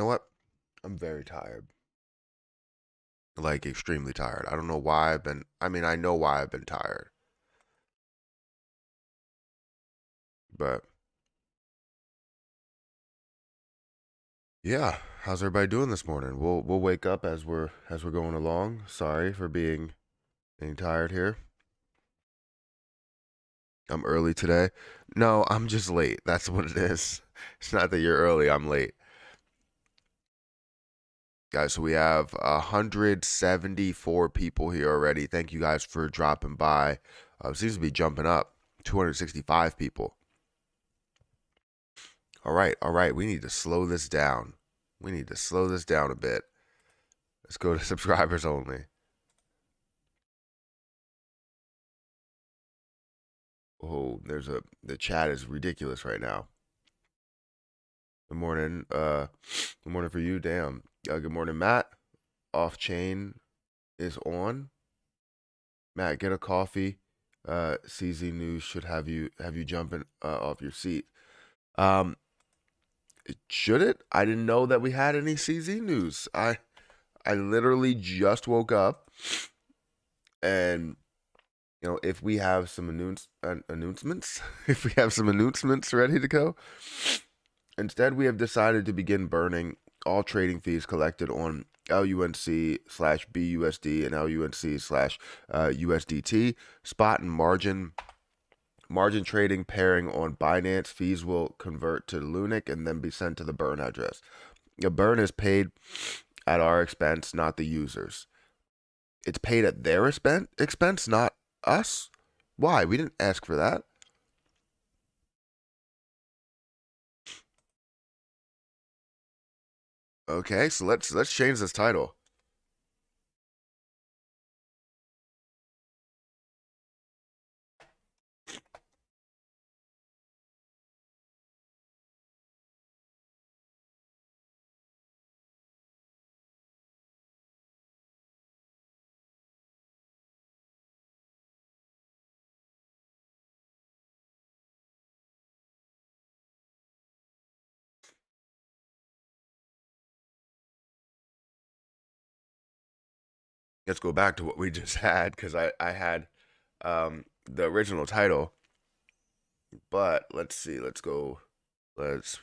know what? I'm very tired. Like extremely tired. I don't know why I know why I've been tired. But yeah, how's everybody doing this morning? We'll wake up as we're going along. Sorry for being tired here. I'm early today. No, I'm just late. That's what it is. It's not that you're early, I'm late. Guys, so we have 174 people here already. Thank you guys for dropping by. It seems to be jumping up. 265 people. All right, all right. We need to slow this down. We need to slow this down a bit. Let's go to subscribers only. Oh, the chat is ridiculous right now. Good morning. Good morning for you. Damn. Good morning, Matt. Off chain is on. Matt, get a coffee. CZ News should have you jumping off your seat. Um, should it? I didn't know that we had any CZ News. I literally just woke up, and if we have some announcements, if we have some announcements ready to go, instead we have decided to begin burning all trading fees collected on LUNC/BUSD and LUNC/USDT spot and margin trading pairing on Binance. Fees will convert to Lunac and then be sent to the burn address. The burn is paid at our expense, not the users. It's paid at their expense, not us. Why? We didn't ask for that. Okay, so let's change this title. Let's go back to what we just had because I had the original title, but let's see. Let's go. Let's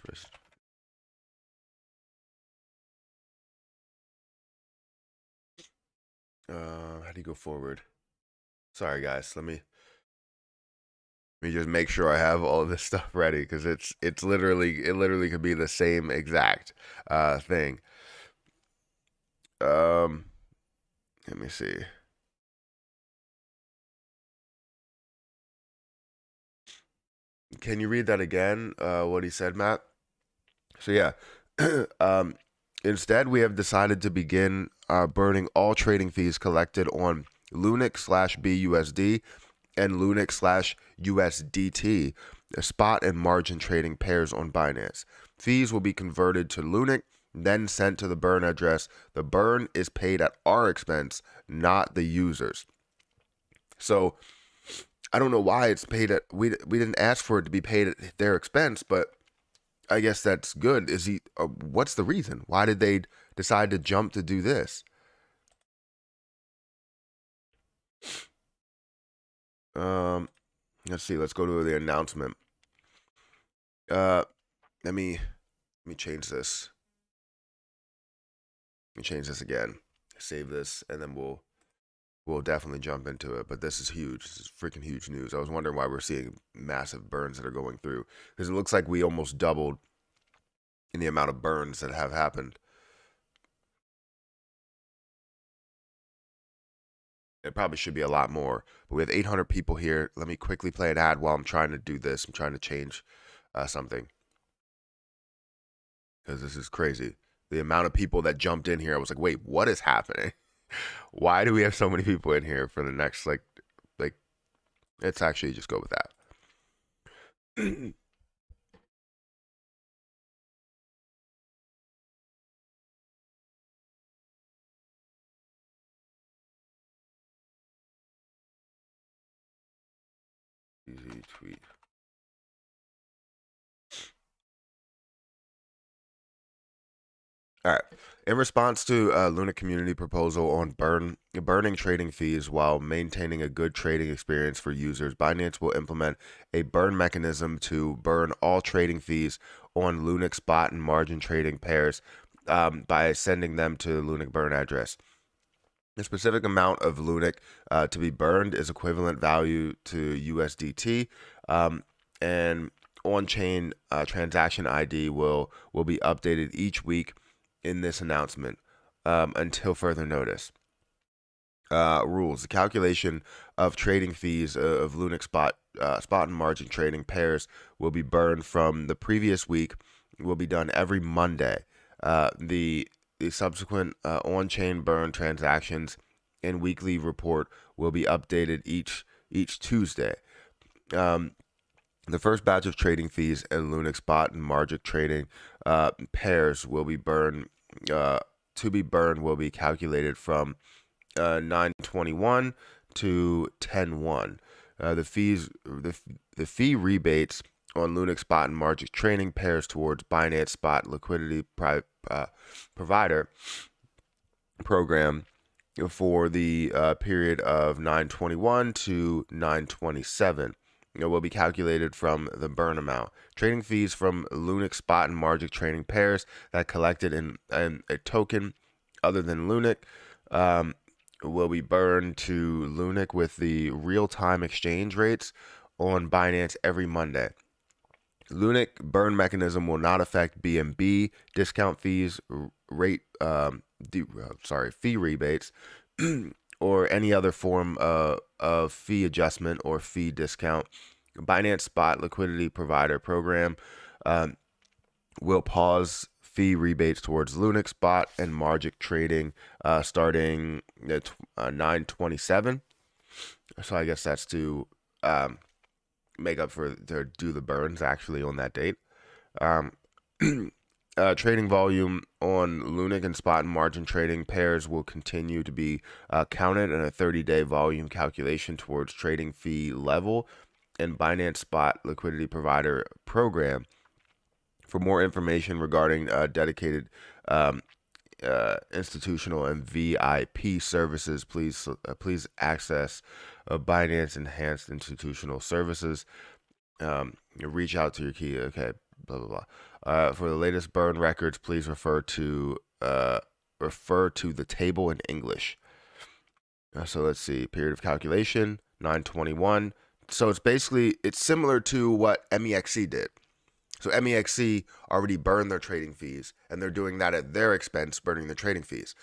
how do you go forward? Sorry guys, let me just make sure I have all of this stuff ready because it literally could be the same exact thing. Um, let me see. Can you read that again? What he said, Matt? So yeah, um, instead we have decided to begin burning all trading fees collected on Lunac/BUSD and Lunac/USDT, spot and margin trading pairs on Binance. Fees will be converted to Lunac, then sent to the burn address. The burn is paid at our expense, not the users. So I don't know why it's paid at we didn't ask for it to be paid at their expense, but I guess that's good. Is he? What's the reason? Why did they decide to jump to do this? Um, let's see. Let's go to the announcement. Uh, let me change this. Let me change this again. Save this, and then we'll definitely jump into it. But this is huge. This is freaking huge news. I was wondering why we're seeing massive burns that are going through because it looks like we almost doubled in the amount of burns that have happened. It probably should be a lot more, but we have 800 people here. Let me quickly play an ad while I'm trying to do this. I'm trying to change something because this is crazy. The amount of people that jumped in here, I was like, wait, what is happening? Why do we have so many people in here for the next like? Let's actually just go with that. Easy tweet. All right. In response to Lunac community proposal on burning trading fees while maintaining a good trading experience for users, Binance will implement a burn mechanism to burn all trading fees on Lunac spot and margin trading pairs by sending them to Lunac burn address. The specific amount of Lunac to be burned is equivalent value to USDT, and on-chain transaction ID will be updated each week in this announcement until further notice. Rules: the calculation of trading fees of Lunac spot and margin trading pairs will be burned from the previous week. Will be done every Monday. The subsequent on-chain burn transactions and weekly report will be updated each Tuesday. The first batch of trading fees and Lunac spot and margin trading pairs will be burned. To be burned will be calculated from 9/21 to 10/1. The fee rebates on Lunac spot and margin trading pairs towards Binance spot liquidity provider program for the period of 9/21 to 9/27. Will be calculated from the burn amount. Trading fees from Lunac spot and margin trading pairs that collected in a token other than Lunac will be burned to Lunac with the real-time exchange rates on Binance every Monday. Lunac burn mechanism will not affect BNB discount fees, fee rebates, or any other form of fee adjustment or fee discount. Binance spot liquidity provider program will pause fee rebates towards Lunac spot and margin trading starting at 9/27. So I guess that's to make up for to do the burns actually on that date. Trading volume on Lunac and spot and margin trading pairs will continue to be counted in a 30-day volume calculation towards trading fee level and Binance spot liquidity provider program. For more information regarding dedicated institutional and VIP services, please access Binance Enhanced Institutional Services. Reach out to your key. Okay, blah blah blah. For the latest burn records, please refer to the table in English. So let's see. Period of calculation 9/21. So it's similar to what MEXC did. So MEXC already burned their trading fees, and they're doing that at their expense, burning the trading fees.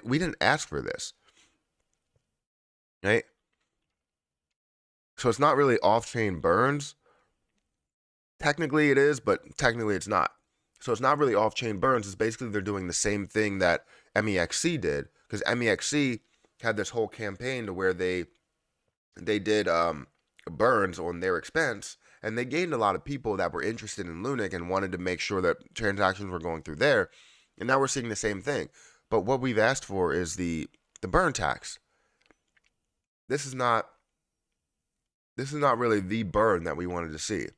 We didn't ask for this, right? So it's not really off-chain burns. Technically it is, but technically it's not. So it's not really off-chain burns. It's basically they're doing the same thing that MEXC did, because MEXC had this whole campaign to where they did burns on their expense, and they gained a lot of people that were interested in Lunac and wanted to make sure that transactions were going through there. And now we're seeing the same thing. But what we've asked for is the burn tax. This is not really the burn that we wanted to see.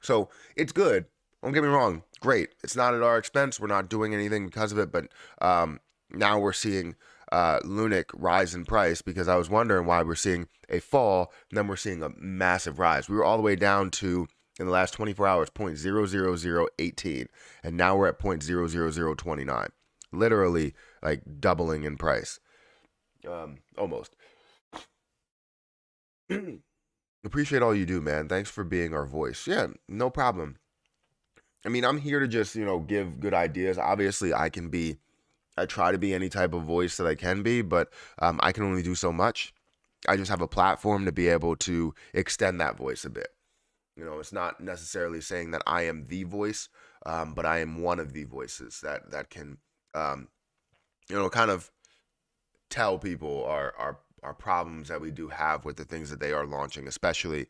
So it's good. Don't get me wrong. Great. It's not at our expense. We're not doing anything because of it. But now we're seeing Lunac rise in price, because I was wondering why we're seeing a fall and then we're seeing a massive rise. We were all the way down to, in the last 24 hours, 0.00018, and now we're at 0.00029, literally like doubling in price, almost. Appreciate all you do, man. Thanks for being our voice. Yeah, no problem. I mean, I'm here to just give good ideas. Obviously, I try to be any type of voice that I can be, but I can only do so much. I just have a platform to be able to extend that voice a bit. It's not necessarily saying that I am the voice, but I am one of the voices that can, kind of tell people our problems that we do have with the things that they are launching, especially,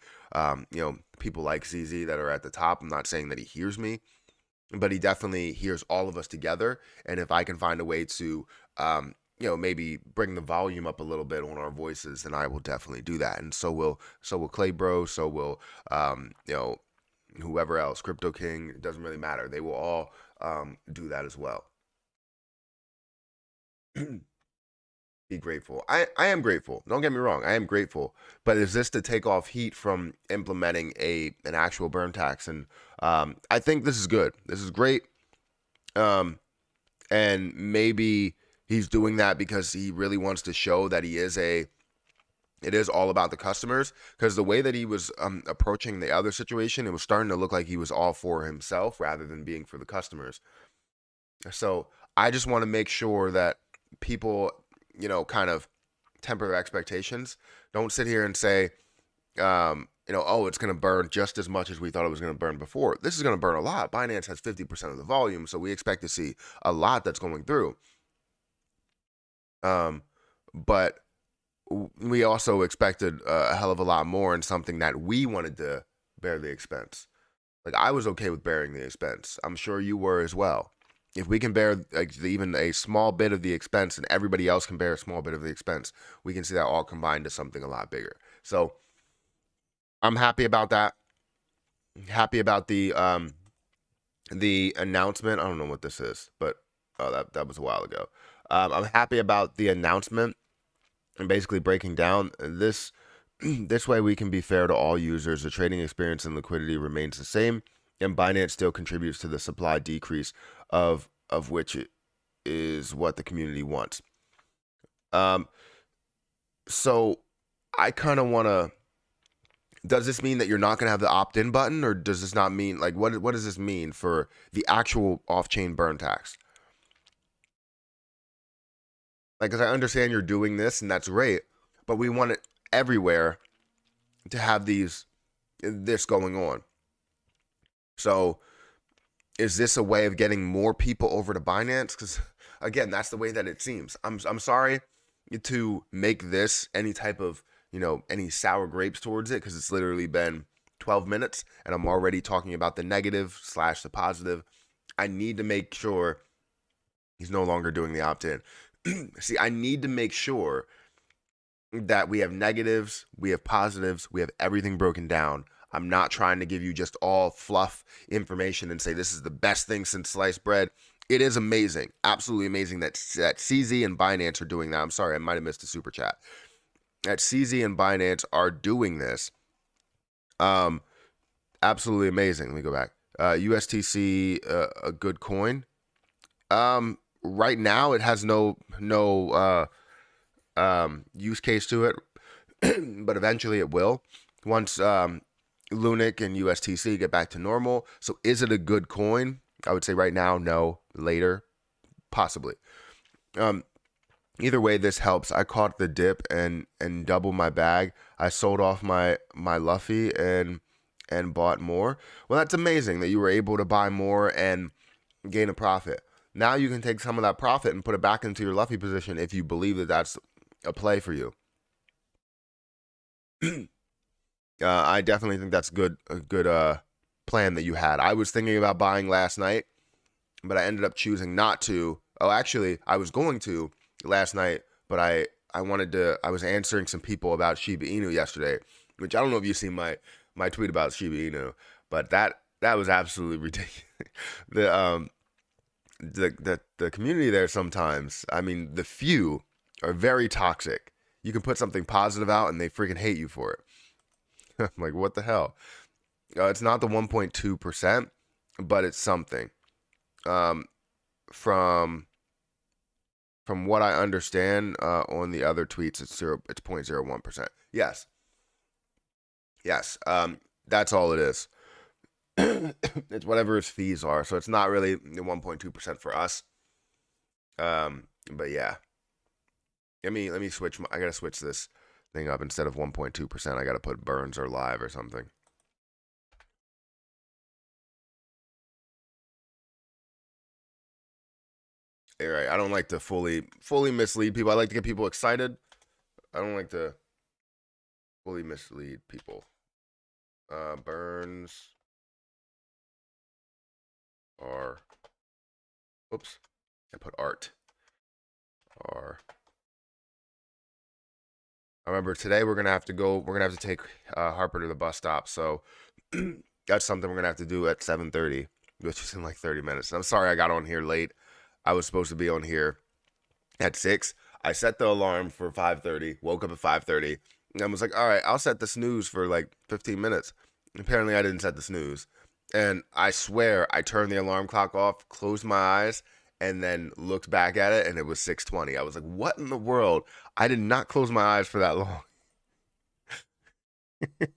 people like ZZ that are at the top. I'm not saying that he hears me, but he definitely hears all of us together. And if I can find a way to, maybe bring the volume up a little bit on our voices, then I will definitely do that. And so will Clay Bro, so will, whoever else, Crypto King, it doesn't really matter. They will all do that as well. Be grateful. I am grateful. Don't get me wrong. I am grateful. But is this to take off heat from implementing an actual burn tax? And I think this is good. This is great. And maybe he's doing that because he really wants to show that it is all about the customers, because the way that he was approaching the other situation, it was starting to look like he was all for himself rather than being for the customers. So I just want to make sure that people, kind of temper their expectations. Don't sit here and say, oh, it's going to burn just as much as we thought it was going to burn before. This is going to burn a lot. Binance has 50% of the volume, so we expect to see a lot that's going through. But we also expected a hell of a lot more in something that we wanted to bear the expense. Like, I was okay with bearing the expense. I'm sure you were as well. If we can bear even a small bit of the expense and everybody else can bear a small bit of the expense, we can see that all combined to something a lot bigger. So I'm happy about that. Happy about the announcement. I don't know what this is, but that was a while ago. I'm happy about the announcement and basically breaking down this. This way we can be fair to all users. The trading experience and liquidity remains the same, and Binance still contributes to the supply decrease of which it is what the community wants. So I kind of want to. Does this mean that you're not going to have the opt-in button, or does this not mean, like, what does this mean for the actual off-chain burn tax? Like, because I understand you're doing this, and that's great, but we want it everywhere to have this going on. So is this a way of getting more people over to Binance? Because, again, that's the way that it seems. I'm sorry to make this any type of, any sour grapes towards it, because it's literally been 12 minutes and I'm already talking about the negative / the positive. I need to make sure he's no longer doing the opt-in. See, I need to make sure that we have negatives, we have positives, we have everything broken down. I'm not trying to give you just all fluff information and say this is the best thing since sliced bread. It is amazing, absolutely amazing that CZ and Binance are doing that. I'm sorry, I might have missed a super chat. That CZ and Binance are doing this. Absolutely amazing. Let me go back. USTC, a good coin. Right now it has no use case to it, but eventually it will once Lunac and USTC get back to normal. So is it a good coin? I would say right now, no. Later, possibly. Either way, this helps. I caught the dip and doubled my bag. I sold off my Luffy and bought more. Well, that's amazing that you were able to buy more and gain a profit. Now you can take some of that profit and put it back into your Luffy position if you believe that that's a play for you. I definitely think that's a good plan that you had. I was thinking about buying last night, but I ended up choosing not to. Oh, actually, I was going to last night, but I was answering some people about Shiba Inu yesterday, which I don't know if you've seen my tweet about Shiba Inu, but that was absolutely ridiculous. The community there sometimes, I mean, the few are very toxic. You can put something positive out and they freaking hate you for it. I'm like, what the hell? It's not the 1.2%, but it's something. From what I understand on the other tweets, it's 0.01%. Yes. That's all it is. It's whatever its fees are, so it's not really the 1.2% for us. But yeah. Let me switch. I gotta switch this thing up. Instead of 1.2%, I gotta put burns or live or something. All right. I don't like to fully mislead people. I like to get people excited. I don't like to fully mislead people. Burns are. Oops. I put art. Are. I remember today we're gonna have to take Harper to the bus stop. So that's something we're gonna have to do at 7:30. which is in like 30 minutes. And I'm sorry I got on here late. I was supposed to be on here at 6. I set the alarm for 5:30, woke up at 5:30, and I was like, all right, I'll set the snooze for like 15 minutes. Apparently, I didn't set the snooze. And I swear I turned the alarm clock off, closed my eyes, and then looked back at it, and it was 6:20. I was like, what in the world? I did not close my eyes for that long. All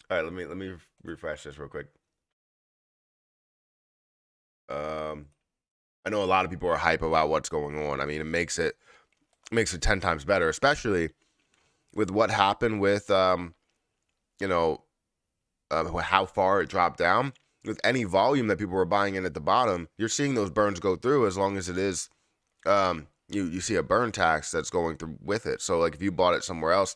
right, let me refresh this real quick. I know a lot of people are hype about what's going on. I mean, it makes it 10 times better, especially with what happened with you know, how far it dropped down. With any volume that people were buying in at the bottom, you're seeing those burns go through as long as it is you see a burn tax that's going through with it. So like if you bought it somewhere else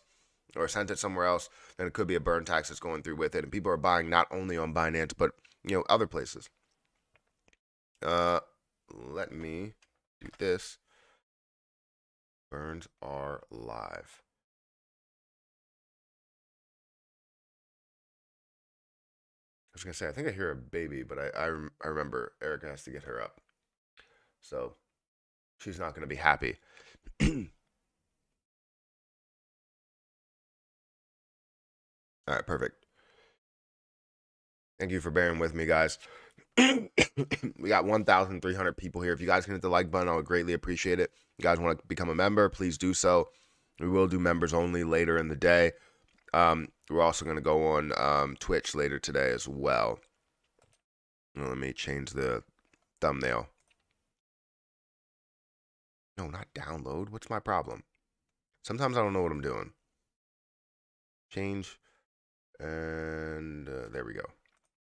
or sent it somewhere else, then it could be a burn tax that's going through with it. And people are buying not only on Binance, but other places. Let me do this. Burns are live. I was gonna say, I think I hear a baby, but I remember Erica has to get her up, so she's not gonna be happy. All right, perfect. Thank you for bearing with me, guys. We got 1,300 people here. If you guys can hit the like button, I would greatly appreciate it. If you guys want to become a member, please do so. We will do members only later in the day. We're also going to go on Twitch later today as well. Let me change the thumbnail. No, not download. What's my problem? Sometimes I don't know what I'm doing. Change. And there we go.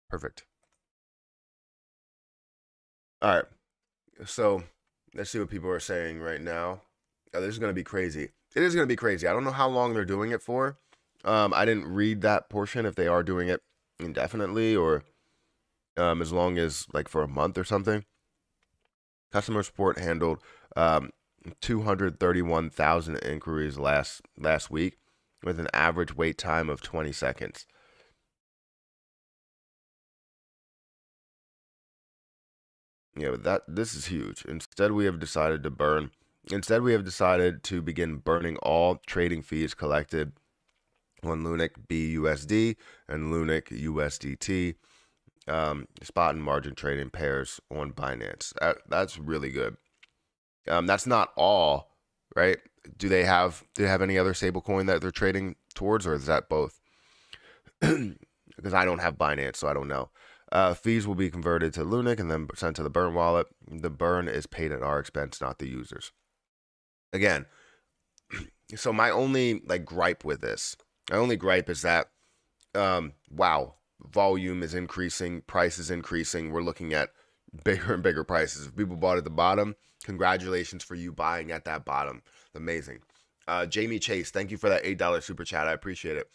Perfect. All right. So let's see what people are saying right now. Oh, this is going to be crazy. It is going to be crazy. I don't know how long they're doing it for. I didn't read that portion if they are doing it indefinitely or as long as like for a month or something. Customer support handled 231,000 inquiries last week with an average wait time of 20 seconds. Yeah, but this is huge. Instead, we have decided to begin burning all trading fees collected on Lunac BUSD and Lunac USDT, spot and margin trading pairs on Binance. That's really good. That's not all, right? Do they have any other stablecoin that they're trading towards, or is that both? Because I don't have Binance, so I don't know. Fees will be converted to Lunac and then sent to the burn wallet. The burn is paid at our expense, not the users. Again, so my only gripe with this, is that wow, volume is increasing, price is increasing. We're looking at bigger and bigger prices. If people bought at the bottom, congratulations for you buying at that bottom. Amazing. Jamie Chase, thank you for that $8 super chat. I appreciate it.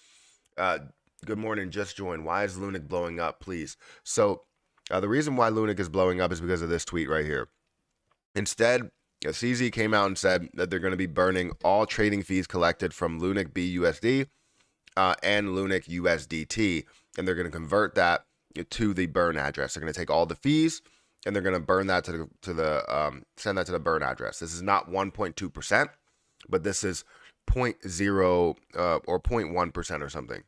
Good morning, just joined. Why is Lunac blowing up, please? So the reason why Lunac is blowing up is because of this tweet right here. Instead, CZ came out and said that they're going to be burning all trading fees collected from Lunac BUSD and Lunac USDT, and they're going to convert that to the burn address. They're going to take all the fees and they're going to burn that send that to the burn address. This is not 1.2%, but this is 0.0 or 0.1% or something.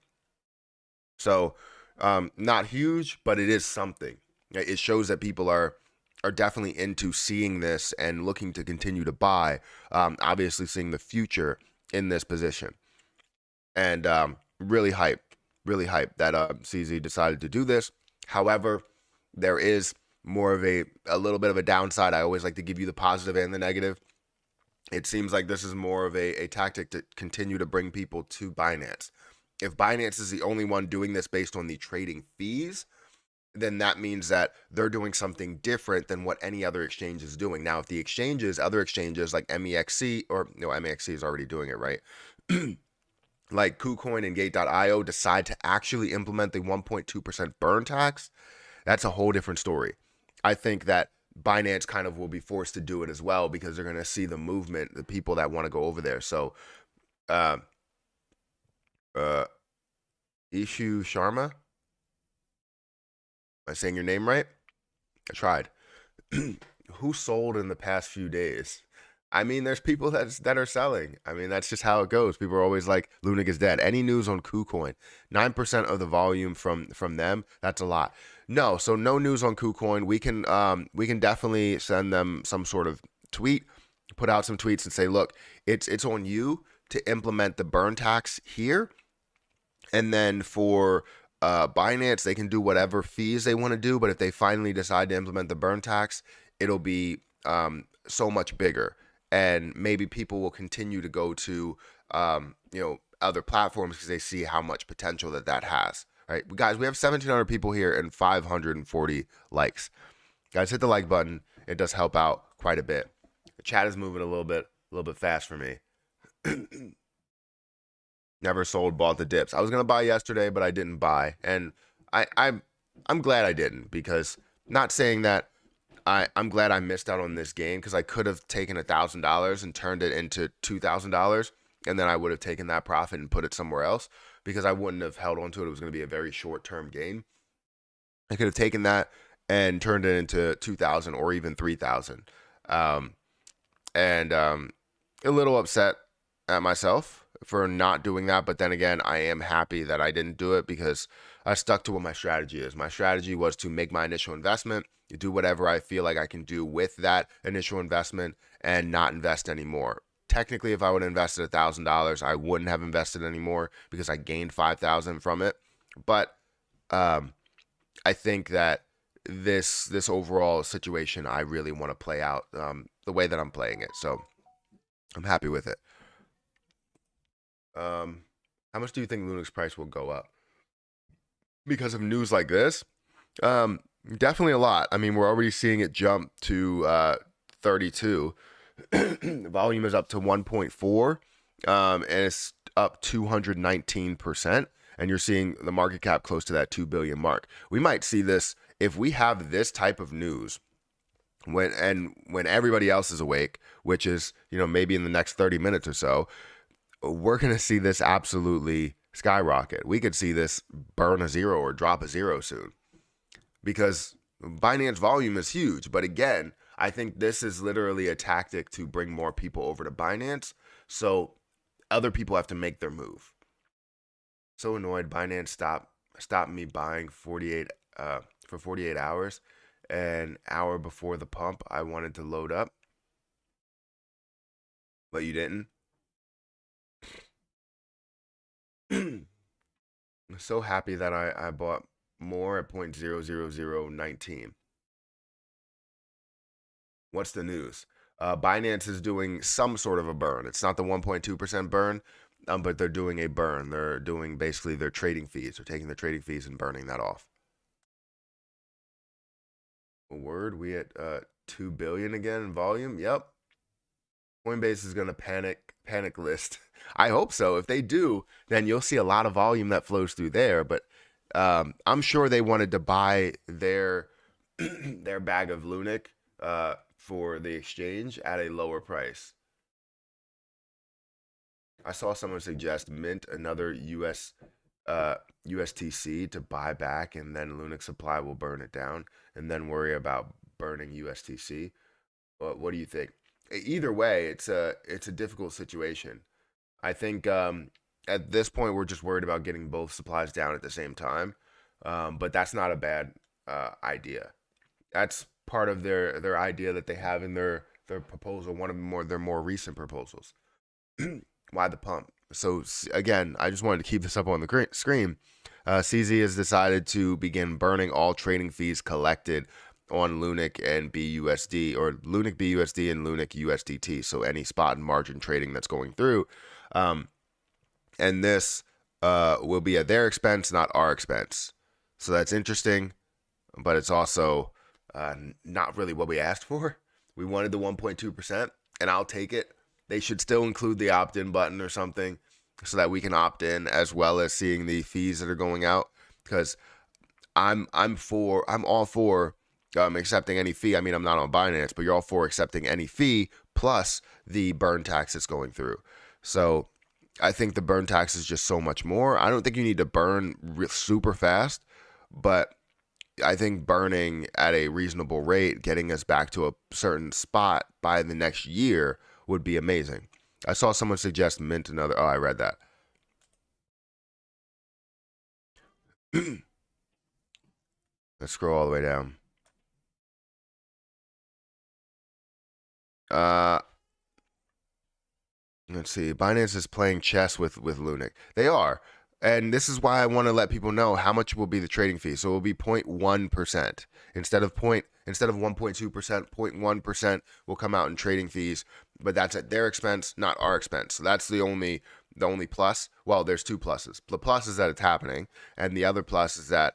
So not huge, but it is something. It shows that people are definitely into seeing this and looking to continue to buy, obviously seeing the future in this position. And really hype that CZ decided to do this. However, there is more of a little bit of a downside. I always like to give you the positive and the negative. It seems like this is more of a tactic to continue to bring people to Binance. If Binance is the only one doing this based on the trading fees, then that means that they're doing something different than what any other exchange is doing. Now, if the other exchanges like MEXC, or no, MEXC is already doing it, right? Like KuCoin and Gate.io decide to actually implement the 1.2% burn tax, that's a whole different story. I think that Binance kind of will be forced to do it as well because they're going to see the movement, the people that want to go over there. So, Ishu Sharma, am I saying your name right? I tried. Who sold in the past few days? I mean, there's people that are selling. I mean, that's just how it goes. People are always like, Lunac is dead. Any news on KuCoin? 9% of the volume from them. That's a lot. No, so no news on KuCoin. We can definitely send them some sort of tweet, put out some tweets and say, look, it's on you to implement the burn tax here, and then for Binance, they can do whatever fees they want to do. But if they finally decide to implement the burn tax, it'll be so much bigger. And maybe people will continue to go to, other platforms because they see how much potential that has. Right, guys, we have 1,700 people here and 540 likes. Guys, hit the like button. It does help out quite a bit. The chat is moving a little bit fast for me. Never sold, bought the dips. I was gonna buy yesterday, but I didn't buy, and I'm glad I didn't, because not saying that I'm glad I missed out on this game, because I could have taken $1,000 and turned it into $2,000, and then I would have taken that profit and put it somewhere else, because I wouldn't have held on to it. It was going to be a very short term gain. I could have taken that and turned it into 2,000 or even 3,000, and a little upset at myself for not doing that. But then again, I am happy that I didn't do it, because I stuck to what my strategy is. My strategy was to make my initial investment, do whatever I feel like I can do with that initial investment, and not invest anymore. Technically, if I would have invested $1,000, I wouldn't have invested anymore, because I gained 5,000 from it. But I think that this overall situation, I really want to play out the way that I'm playing it. So I'm happy with it. How much do you think Lunac's price will go up because of news like this? Definitely a lot. I mean, we're already seeing it jump to 32. Volume is up to 1.4, and it's up 219%. And you're seeing the market cap close to that 2 billion mark. We might see this if we have this type of news when everybody else is awake, which is, maybe in the next 30 minutes or so. We're going to see this absolutely skyrocket. We could see this burn a zero or drop a zero soon, because Binance volume is huge. But again, I think this is literally a tactic to bring more people over to Binance, so other people have to make their move. So annoyed. Binance stopped me buying 48 for 48 hours. An hour before the pump, I wanted to load up, but you didn't. I'm so happy that I bought more at 0.00019. What's the news? Binance is doing some sort of a burn. It's not the 1.2% burn, but they're doing a burn. They're doing basically their trading fees. They're taking the trading fees and burning that off. A word, we at 2 billion again in volume. Yep. Coinbase is going to panic list. I hope so. If they do, then you'll see a lot of volume that flows through there. But I'm sure they wanted to buy their their bag of Lunac for the exchange at a lower price. I saw someone suggest mint another USTC to buy back, and then Lunac supply will burn it down, and then worry about burning USTC. What do you think? Either way, it's a difficult situation. I think at this point we're just worried about getting both supplies down at the same time, but that's not a bad idea. That's part of their idea that they have in their proposal. One of their more recent proposals. Why the pump? So again, I just wanted to keep this up on the screen. CZ has decided to begin burning all trading fees collected on Lunac and BUSD, or Lunac BUSD and Lunac USDT. So any spot and margin trading that's going through, and this will be at their expense, not our expense. So that's interesting, but it's also not really what we asked for. We wanted the 1.2%, and I'll take it. They should still include the opt-in button or something, so that we can opt in, as well as seeing the fees that are going out. Because I'm all for accepting any fee. I mean, I'm not on Binance, but you're all for accepting any fee plus the burn tax that's going through. So I think the burn tax is just so much more. I don't think you need to burn super fast, but I think burning at a reasonable rate, getting us back to a certain spot by the next year would be amazing. I saw someone suggest mint another. Oh, I read that. Let's scroll all the way down. Uh, let's see. Binance is playing chess with Lunac. They are. And this is why I want to let people know how much will be the trading fee. So it will be 0.1% instead of 1.2%, 0.1% will come out in trading fees, but that's at their expense, not our expense. So that's the only plus. Well, there's two pluses. The plus is that it's happening, and the other plus is that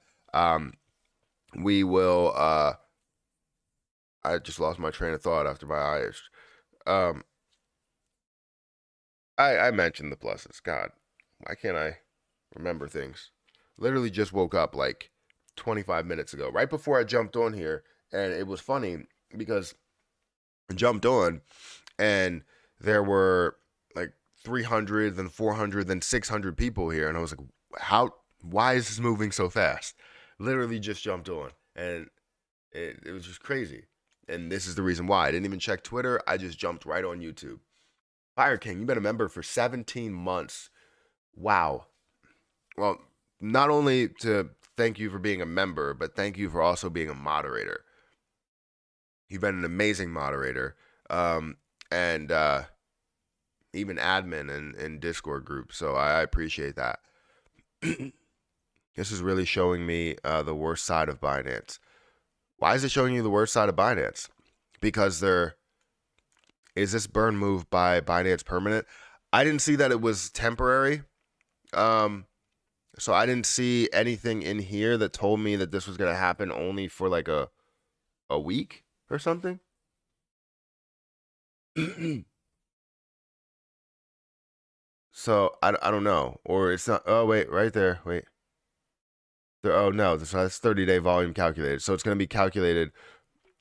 we will I just lost my train of thought after my eyes. Um I mentioned the pluses. God, why can't I remember things? Literally just woke up like 25 minutes ago, right before I jumped on here. And it was funny because I jumped on and there were like 300, then 400, then 600 people here. And I was like, why is this moving so fast? Literally just jumped on. And it was just crazy. And this is the reason why. I didn't even check Twitter. I just jumped right on YouTube. Fire King, you've been a member for 17 months. Wow. Well, not only to thank you for being a member, but thank you for also being a moderator. You've been an amazing moderator, and even admin in Discord group. So I appreciate that. This is really showing me the worst side of Binance. Why is it showing you the worst side of Binance? Because is this burn move by Binance permanent? I didn't see that it was temporary. So I didn't see anything in here that told me that this was going to happen only for like a week or something. So I don't know. Or it's not. Oh, wait, right there. Wait. Oh, no. That's 30-day volume calculated. So it's going to be calculated.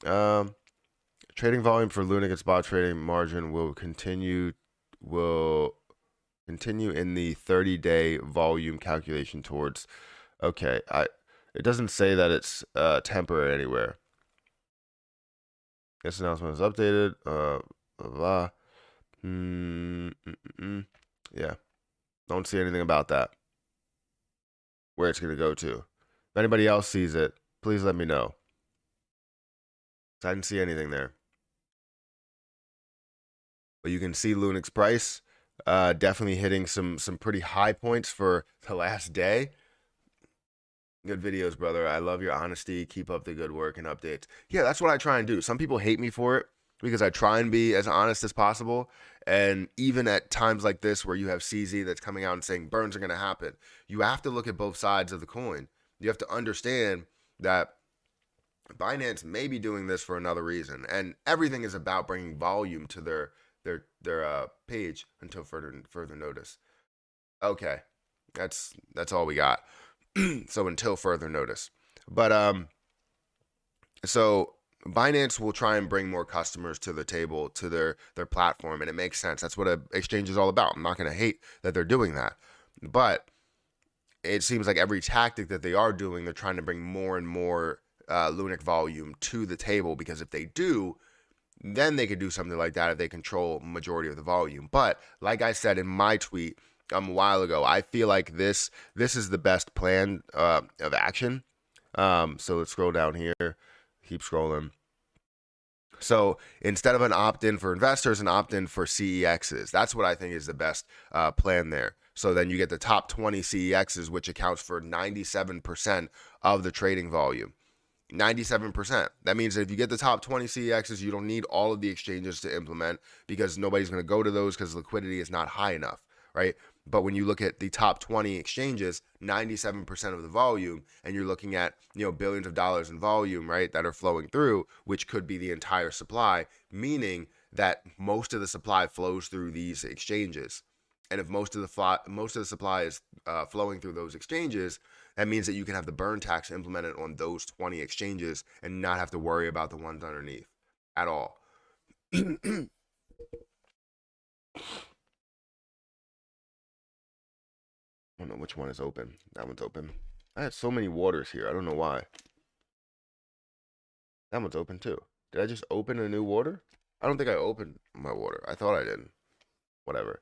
Trading volume for Lunac and spot trading margin will continue in the 30-day volume calculation towards. Okay, it doesn't say that it's temporary anywhere. This announcement is updated. Blah blah. Yeah, don't see anything about that. Where it's gonna go to. If anybody else sees it, please let me know. I didn't see anything there. But you can see Lunac's price definitely hitting some pretty high points for the last day. Good videos, brother. I love your honesty. Keep up the good work and updates. Yeah, that's what I try and do. Some people hate me for it because I try and be as honest as possible. And even at times like this where you have CZ that's coming out and saying burns are going to happen, you have to look at both sides of the coin. You have to understand that Binance may be doing this for another reason, and everything is about bringing volume to their page until further notice. Okay, that's all we got. So until further notice, but so Binance will try and bring more customers to the table to their platform, and it makes sense. That's what an exchange is all about. I'm not going to hate that they're doing that, but it seems like every tactic that they are doing, they're trying to bring more and more Lunac volume to the table, because if they do, then they could do something like that if they control majority of the volume. But like I said in my tweet a while ago, I feel like this is the best plan of action. So let's scroll down here. Keep scrolling. So instead of an opt-in for investors, an opt-in for CEXs. That's what I think is the best plan there. So then you get the top 20 CEXs, which accounts for 97% of the trading volume. 97%. That means that if you get the top 20 CEXs, you don't need all of the exchanges to implement, because nobody's going to go to those because liquidity is not high enough, right? But when you look at the top 20 exchanges, 97% of the volume, and you're looking at, billions of dollars in volume, right, that are flowing through, which could be the entire supply, meaning that most of the supply flows through these exchanges. And if most of the supply is flowing through those exchanges, that means that you can have the burn tax implemented on those 20 exchanges and not have to worry about the ones underneath at all. I don't know which one is open. That one's open. I have so many waters here. I don't know why. That one's open too. Did I just open a new water? I don't think I opened my water. I thought I did. Whatever.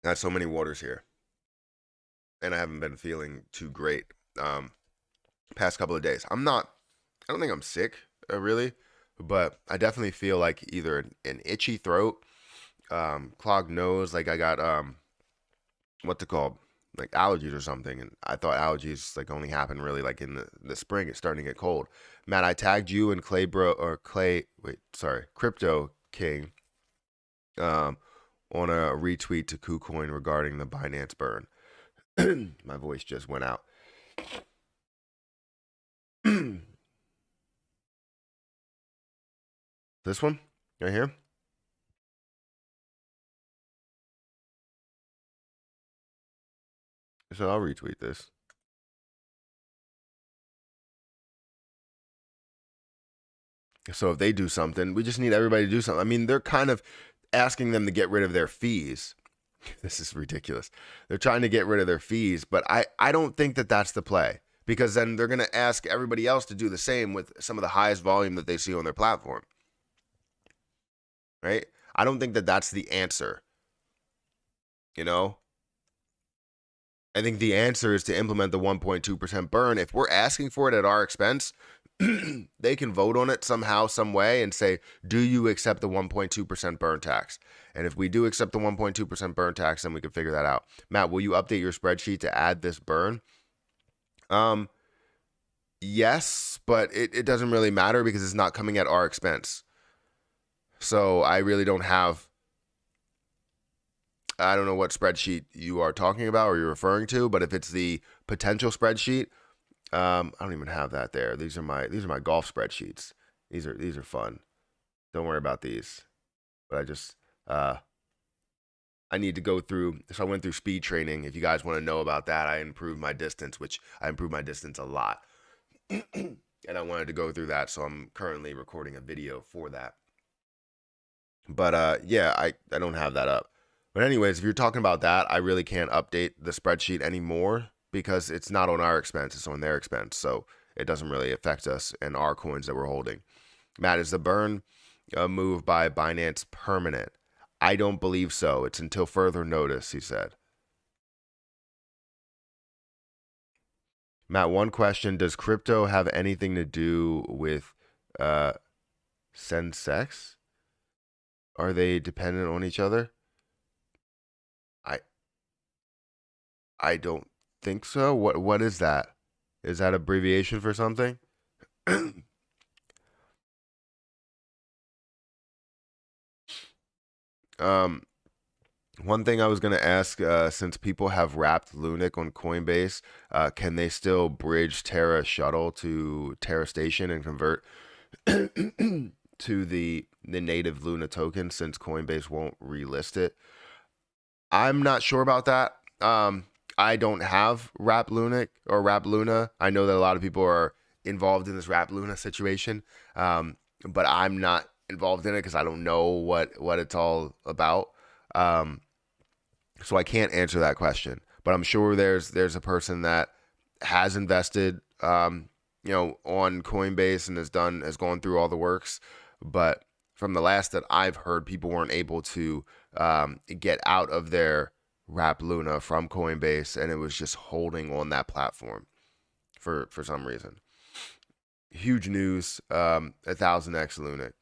Got so many waters here, and I haven't been feeling too great. Past couple of days. I don't think I'm sick, really, but I definitely feel like either an itchy throat, clogged nose, like I got what's it called, like allergies or something. And I thought allergies like only happen really like in the spring. It's starting to get cold. Matt, I tagged you and Crypto King, um, on a retweet to KuCoin regarding the Binance burn. My voice just went out. This one right here. So I'll retweet this. So if they do something, we just need everybody to do something. I mean, they're kind of asking them to get rid of their fees. This is ridiculous. They're trying to get rid of their fees, but I don't think that that's the play, because then they're going to ask everybody else to do the same with some of the highest volume that they see on their platform. Right? I don't think that that's the answer. You know? I think the answer is to implement the 1.2% burn. If we're asking for it at our expense, they can vote on it somehow, some way, and say, do you accept the 1.2% burn tax? And if we do accept the 1.2% burn tax, then we can figure that out. Matt, will you update your spreadsheet to add this burn? Yes, but it doesn't really matter because it's not coming at our expense. So I really don't have, I don't know what spreadsheet you are talking about or you're referring to, but if it's the potential spreadsheet, I don't even have that there. These are my golf spreadsheets. These are fun. Don't worry about these. But I need to go through. So I went through speed training. If you guys want to know about that, I improved my distance, which I improved my distance a lot. And I wanted to go through that, so I'm currently recording a video for that. But yeah, I don't have that up. But anyways, if you're talking about that, I really can't update the spreadsheet anymore because it's not on our expense, it's on their expense. So it doesn't really affect us and our coins that we're holding. Matt, is the burn move by Binance permanent? I don't believe so. It's until further notice, he said. Matt, one question. Does crypto have anything to do with uh, Sensex? Are they dependent on each other? I I don't think so. What is that? Is that abbreviation for something? um, One thing I was gonna ask, since people have wrapped Lunac on Coinbase, can they still bridge Terra Shuttle to Terra Station and convert to the native Luna token since Coinbase won't relist it? I'm not sure about that. I don't have Wrap Lunac or Wrap Luna. I know that a lot of people are involved in this Wrap Luna situation, but I'm not involved in it because I don't know what it's all about. Um, so I can't answer that question. But I'm sure there's a person that has invested, on Coinbase and has gone through all the works. But from the last that I've heard, people weren't able to get out of their Wrap Luna from Coinbase, and it was just holding on that platform for some reason. Huge news. 1,000x Lunac.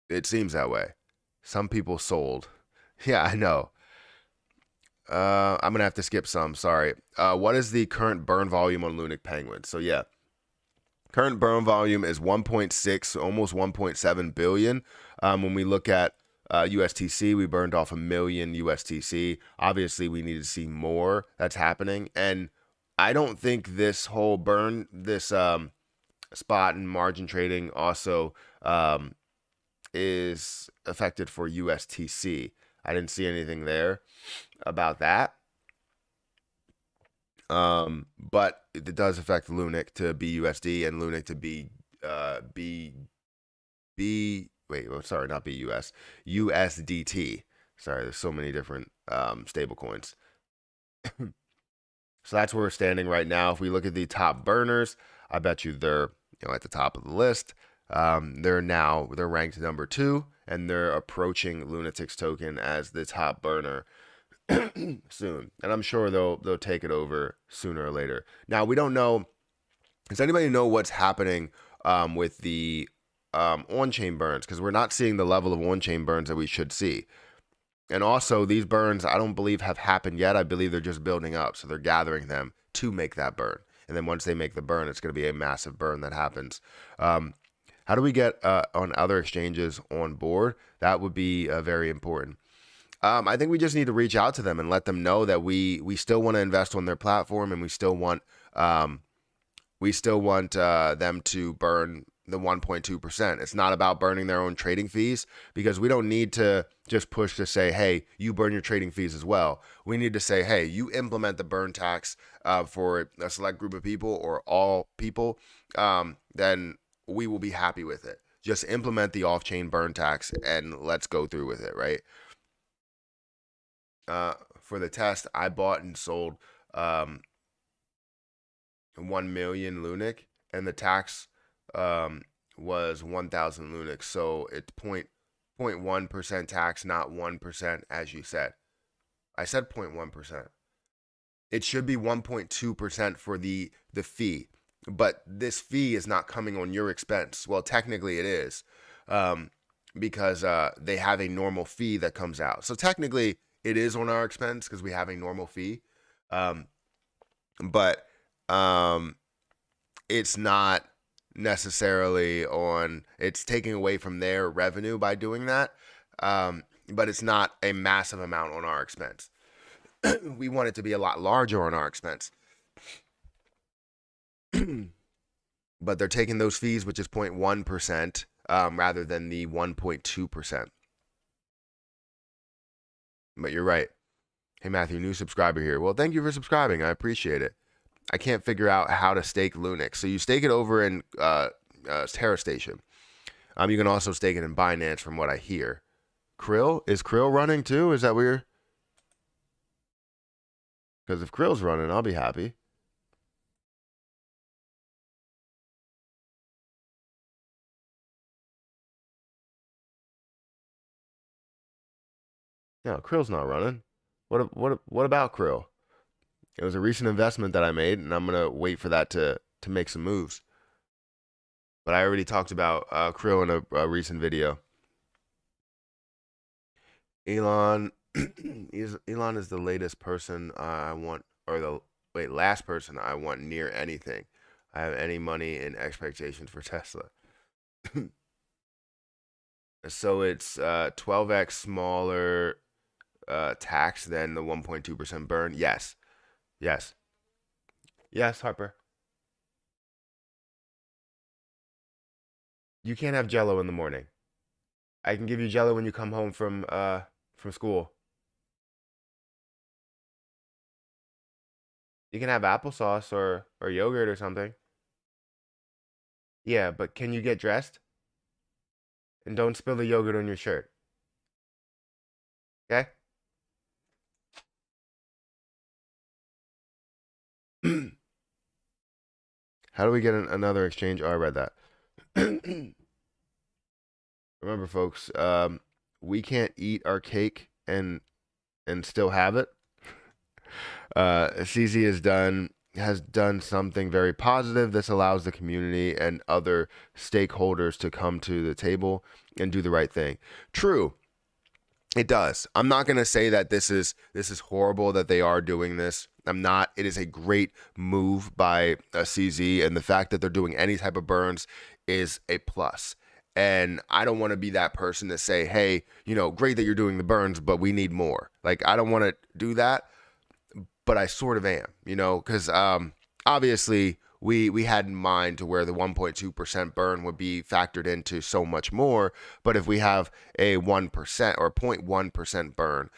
It seems that way. Some people sold. Yeah, I know. I'm gonna have to skip some. Sorry. What is the current burn volume on Lunac Penguin? So yeah, current burn volume is 1.6, almost 1.7 billion. When we look at USTC, we burned off 1 million USTC. Obviously, we need to see more that's happening, and I don't think this whole burn, this spot and margin trading also is affected for USTC. I didn't see anything there about that. But it does affect Lunac to BUSD and Lunac to sorry, not BUS, USDT. Sorry, there's so many different stable coins. So that's where we're standing right now. If we look at the top burners, I bet you they're at the top of the list. They're ranked number 2, and they're approaching Lunatic's token as the top burner soon. And I'm sure they'll take it over sooner or later. Now we don't know. Does anybody know what's happening with the on-chain burns? Because we're not seeing the level of on-chain burns that we should see. And also, these burns, I don't believe have happened yet. I believe they're just building up. So they're gathering them to make that burn. And then once they make the burn, it's going to be a massive burn that happens. How do we get on other exchanges on board? That would be very important. I think we just need to reach out to them and let them know that we still want to invest on their platform, and we still want them to burn the 1.2%. It's not about burning their own trading fees, because we don't need to just push to say, hey, you burn your trading fees as well. We need to say, hey, you implement the burn tax for a select group of people or all people, then we will be happy with it. Just implement the off-chain burn tax and let's go through with it, right? For the test, I bought and sold 1 million Lunac, and the tax was 1,000 Lunac. So it's 0.1% tax, not 1%, as you said. I said 0.1%. It should be 1.2% for the fee, but this fee is not coming on your expense. Well, technically it is, because they have a normal fee that comes out. So technically it is on our expense because we have a normal fee, but it's not necessarily on, it's taking away from their revenue by doing that, but it's not a massive amount on our expense. We want it to be a lot larger on our expense. But they're taking those fees, which is 0.1%, rather than the 1.2%. But you're right. Hey, Matthew, new subscriber here. Well, thank you for subscribing. I appreciate it. I can't figure out how to stake Lunac. So you stake it over in Terra Station. You can also stake it in Binance, from what I hear. Krill? Is Krill running too? Is that weird? Because if Krill's running, I'll be happy. No, Krill's not running. What about Krill? It was a recent investment that I made, and I'm gonna wait for that to make some moves. But I already talked about Krill in a recent video. Elon, Elon is the latest person I want, or last person I want near anything. I have any money and expectations for Tesla. So it's 12x smaller tax than the 1.2% burn. Yes. Yes. Yes, Harper. You can't have Jello in the morning. I can give you Jello when you come home from school. You can have applesauce or yogurt or something. Yeah, but can you get dressed? And don't spill the yogurt on your shirt. Okay? How do we get another exchange? Oh, I read that. Remember, folks, we can't eat our cake and still have it. CZ has done something very positive. This allows the community and other stakeholders to come to the table and do the right thing. True. It does. I'm not going to say that this is horrible that they are doing this. I'm not. It is a great move by CZ, and the fact that they're doing any type of burns is a plus. And I don't want to be that person to say, hey, great that you're doing the burns, but we need more. Like, I don't want to do that, but I sort of am, because obviously we had in mind to where the 1.2% burn would be factored into so much more. But if we have a 1% or 0.1% burn,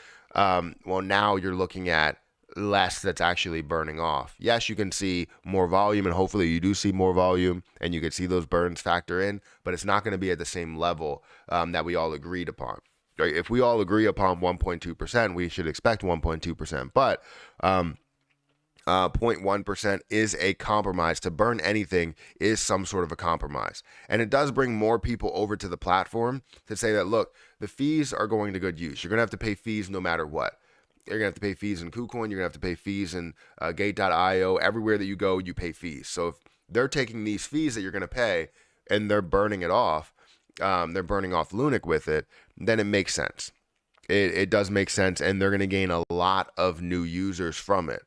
well, now you're looking at less that's actually burning off. Yes, you can see more volume, and hopefully you do see more volume and you can see those burns factor in, but it's not going to be at the same level that we all agreed upon. Right? If we all agree upon 1.2%, we should expect 1.2%. But 0.1% is a compromise. To burn anything is some sort of a compromise. And it does bring more people over to the platform to say that, look, the fees are going to good use. You're going to have to pay fees no matter what. You're going to have to pay fees in KuCoin. You're going to have to pay fees in Gate.io. Everywhere that you go, you pay fees. So if they're taking these fees that you're going to pay and they're burning it off, they're burning off Lunac with it, then it makes sense. It does make sense, and they're going to gain a lot of new users from it.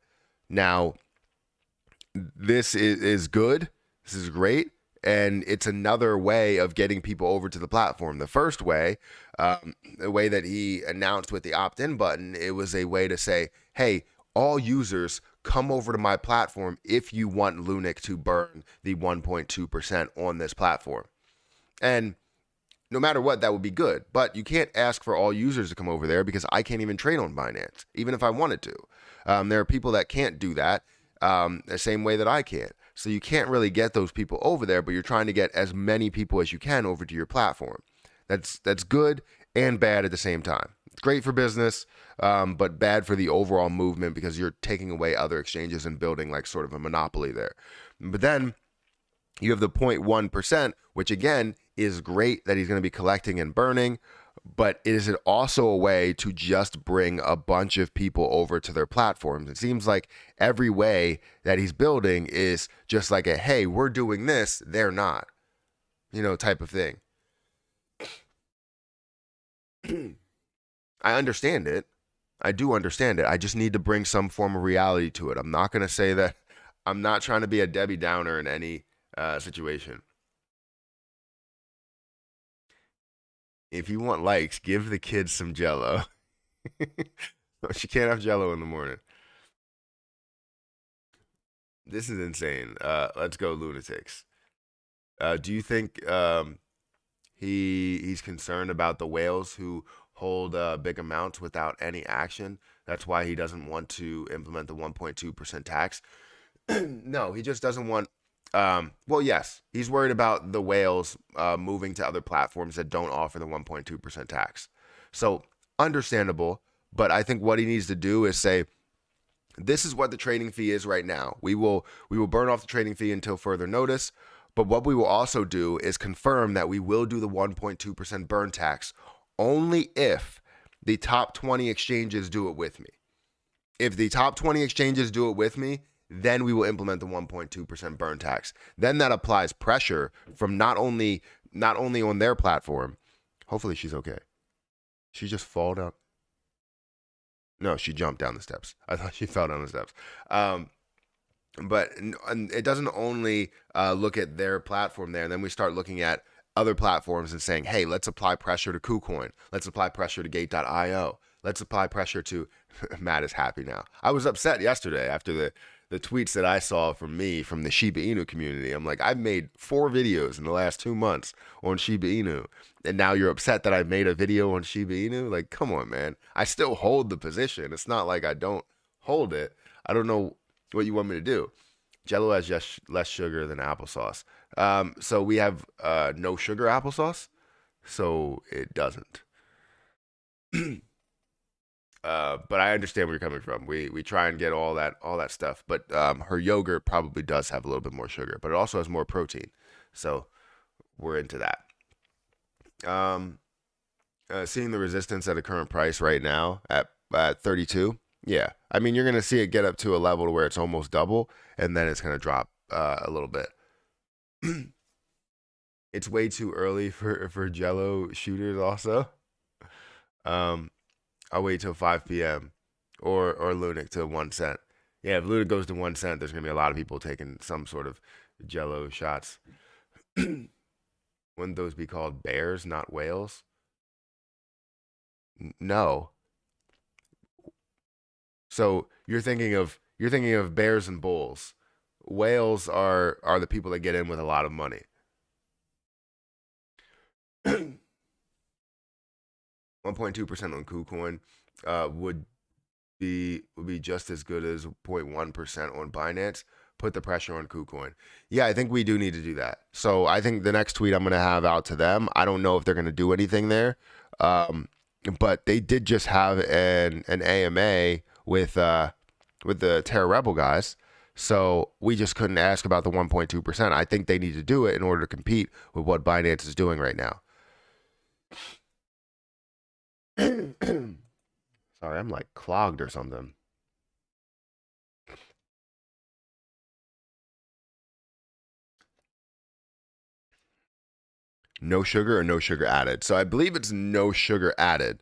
Now, this is good. This is great. And it's another way of getting people over to the platform. The first way, the way that he announced with the opt-in button, it was a way to say, hey, all users come over to my platform if you want Lunac to burn the 1.2% on this platform. And no matter what, that would be good. But you can't ask for all users to come over there because I can't even trade on Binance, even if I wanted to. There are people that can't do that the same way that I can't. So you can't really get those people over there, but you're trying to get as many people as you can over to your platform. That's good and bad at the same time. It's great for business, but bad for the overall movement because you're taking away other exchanges and building like sort of a monopoly there. But then you have the 0.1%, which again is great that he's going to be collecting and burning, but is it also a way to just bring a bunch of people over to their platforms? It seems like every way that he's building is just like a, hey, we're doing this, they're not, type of thing. I understand it. I do understand it. I just need to bring some form of reality to it. I'm not going to say that I'm not trying to be a Debbie Downer in any situation. If you want likes, give the kids some Jello. She can't have Jello in the morning. This is insane. Let's go lunatics. Do you think he's concerned about the whales who hold big amounts without any action? That's why he doesn't want to implement the 1.2% tax. No, he just doesn't want. Well, yes, he's worried about the whales moving to other platforms that don't offer the 1.2% tax. So understandable, but I think what he needs to do is say, this is what the trading fee is right now. We will burn off the trading fee until further notice. But what we will also do is confirm that we will do the 1.2% burn tax only if the top 20 exchanges do it with me. If the top 20 exchanges do it with me, then we will implement the 1.2% burn tax. Then that applies pressure from not only on their platform. Hopefully she's okay. She just fall down. No, she jumped down the steps. I thought she fell down the steps. But it doesn't only look at their platform there. And then we start looking at other platforms and saying, hey, let's apply pressure to KuCoin. Let's apply pressure to Gate.io. Let's apply pressure to Matt is happy now. I was upset yesterday after the tweets that I saw from the Shiba Inu community. I'm like, I've made 4 videos in the last 2 months on Shiba Inu. And now you're upset that I made a video on Shiba Inu? Like, come on, man. I still hold the position. It's not like I don't hold it. I don't know what you want me to do. Jello has just less sugar than applesauce. So we have no sugar applesauce. So it doesn't. But I understand where you're coming from. We try and get all that stuff, but her yogurt probably does have a little bit more sugar, but it also has more protein. So we're into that. Seeing the resistance at a current price right now at 32. Yeah, I mean, you're gonna see it get up to a level where it's almost double, and then it's gonna drop a little bit. It's way too early for Jello shooters. Also, I'll wait till 5 p.m. or Lunac to 1 cent. Yeah, if Lunac goes to 1 cent, there's gonna be a lot of people taking some sort of Jello shots. Wouldn't those be called bears, not whales? No. So you're thinking of bears and bulls. Whales are the people that get in with a lot of money. 1.2% on KuCoin would be just as good as 0.1% on Binance. Put the pressure on KuCoin. Yeah, I think we do need to do that. So I think the next tweet I'm going to have out to them, I don't know if they're going to do anything there, but they did just have an AMA with with the Terra Rebel guys. So we just couldn't ask about the 1.2%. I think they need to do it in order to compete with what Binance is doing right now. Sorry, I'm like clogged or something. No sugar or no sugar added. So I believe it's no sugar added.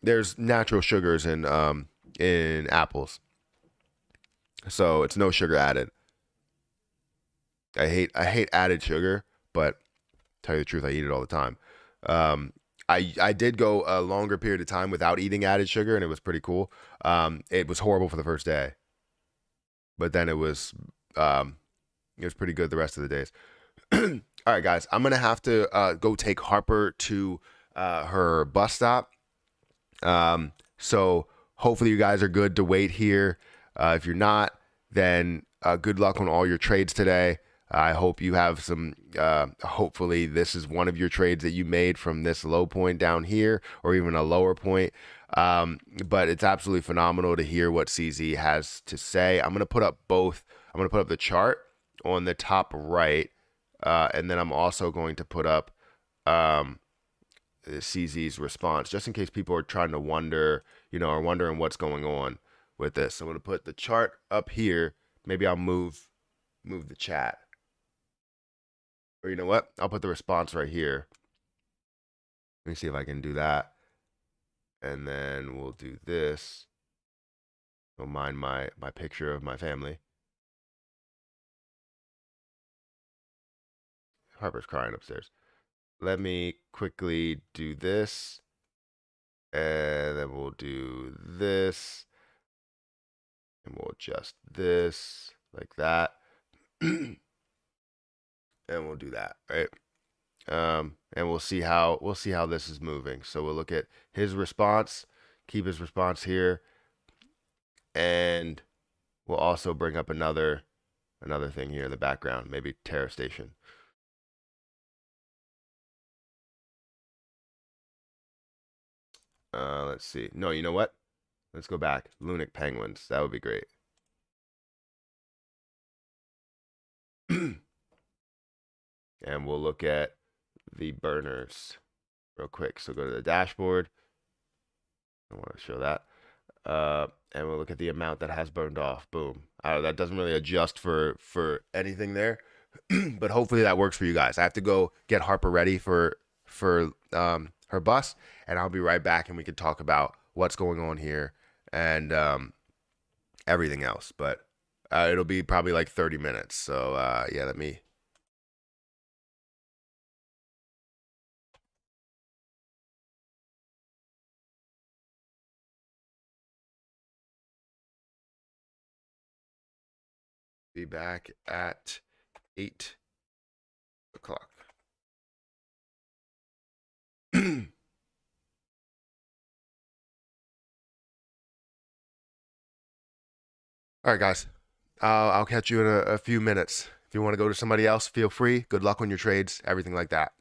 There's natural sugars in apples, so it's no sugar added. I hate added sugar, but tell you the truth, I eat it all the time. I did go a longer period of time without eating added sugar, and it was pretty cool. It was horrible for the first day, but then it was pretty good the rest of the days. All right, guys, I'm gonna have to go take Harper to her bus stop. So hopefully you guys are good to wait here. If you're not, then good luck on all your trades today. I hope you have some. Hopefully, this is one of your trades that you made from this low point down here, or even a lower point. But it's absolutely phenomenal to hear what CZ has to say. I'm gonna put up both. I'm gonna put up the chart on the top right, and then I'm also going to put up CZ's response, just in case people are trying to wonder, are wondering what's going on with this. So I'm gonna put the chart up here. Maybe I'll move the chat. Or you know what? I'll put the response right here. Let me see if I can do that. And then we'll do this. Don't mind my picture of my family. Harper's crying upstairs. Let me quickly do this. And then we'll do this. And we'll adjust this like that. And we'll do that, right? And we'll see how this is moving. So we'll look at his response, keep his response here, and we'll also bring up another thing here in the background, maybe Terra Station. Let's see. No, you know what? Let's go back. Lunac Penguins. That would be great. And we'll look at the burners real quick. So go to the dashboard. I want to show that. And we'll look at the amount that has burned off. Boom. That doesn't really adjust for anything there, but hopefully that works for you guys. I have to go get Harper ready for her bus, and I'll be right back, and we can talk about what's going on here and everything else. But it'll be probably like 30 minutes. So yeah, let me. Be back at 8 o'clock. All right, guys. I'll catch you in a few minutes. If you want to go to somebody else, feel free. Good luck on your trades, everything like that.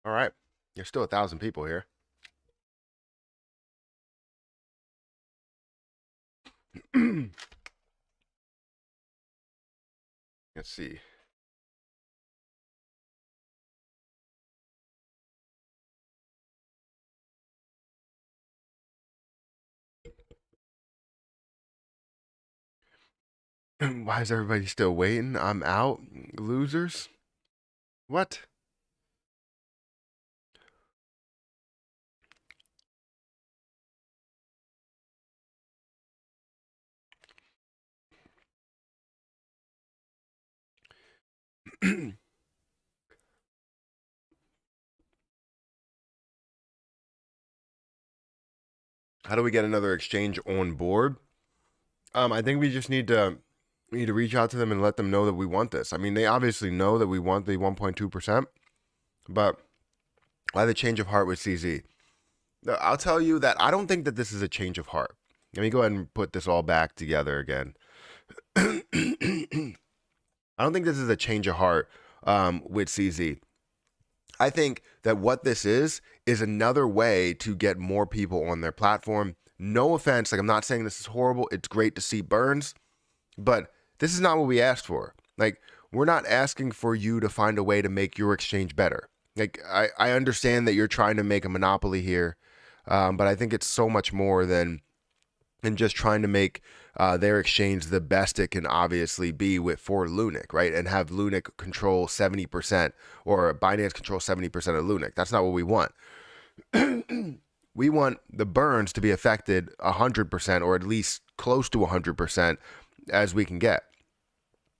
All right. There's still 1,000 people here. Let's see. Why is everybody still waiting? I'm out. Losers? What? How do we get another exchange on board? I think we just need to reach out to them and let them know that we want this. I mean, they obviously know that we want the 1.2%, but why the change of heart with CZ? I'll tell you that I don't think that this is a change of heart. Let me go ahead and put this all back together again. I don't think this is a change of heart with CZ. I think that what this is another way to get more people on their platform. No offense, like I'm not saying this is horrible. It's great to see burns, but this is not what we asked for. Like, we're not asking for you to find a way to make your exchange better. Like, I understand that you're trying to make a monopoly here, but I think it's so much more than just trying to make their exchange the best it can obviously be for Lunac, right? And have Lunac control 70% or Binance control 70% of Lunac. That's not what we want. We want the burns to be affected 100% or at least close to 100% as we can get.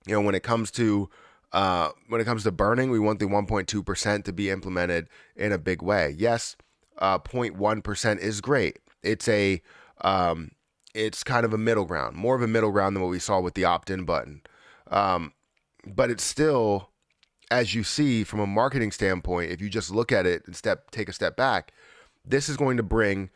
You know, when it comes to burning, we want the 1.2% to be implemented in a big way. Yes, 0.1% is great. It's kind of a middle ground, more of a middle ground than what we saw with the opt-in button. But it's still, as you see from a marketing standpoint, if you just look at it and take a step back, this is going to bring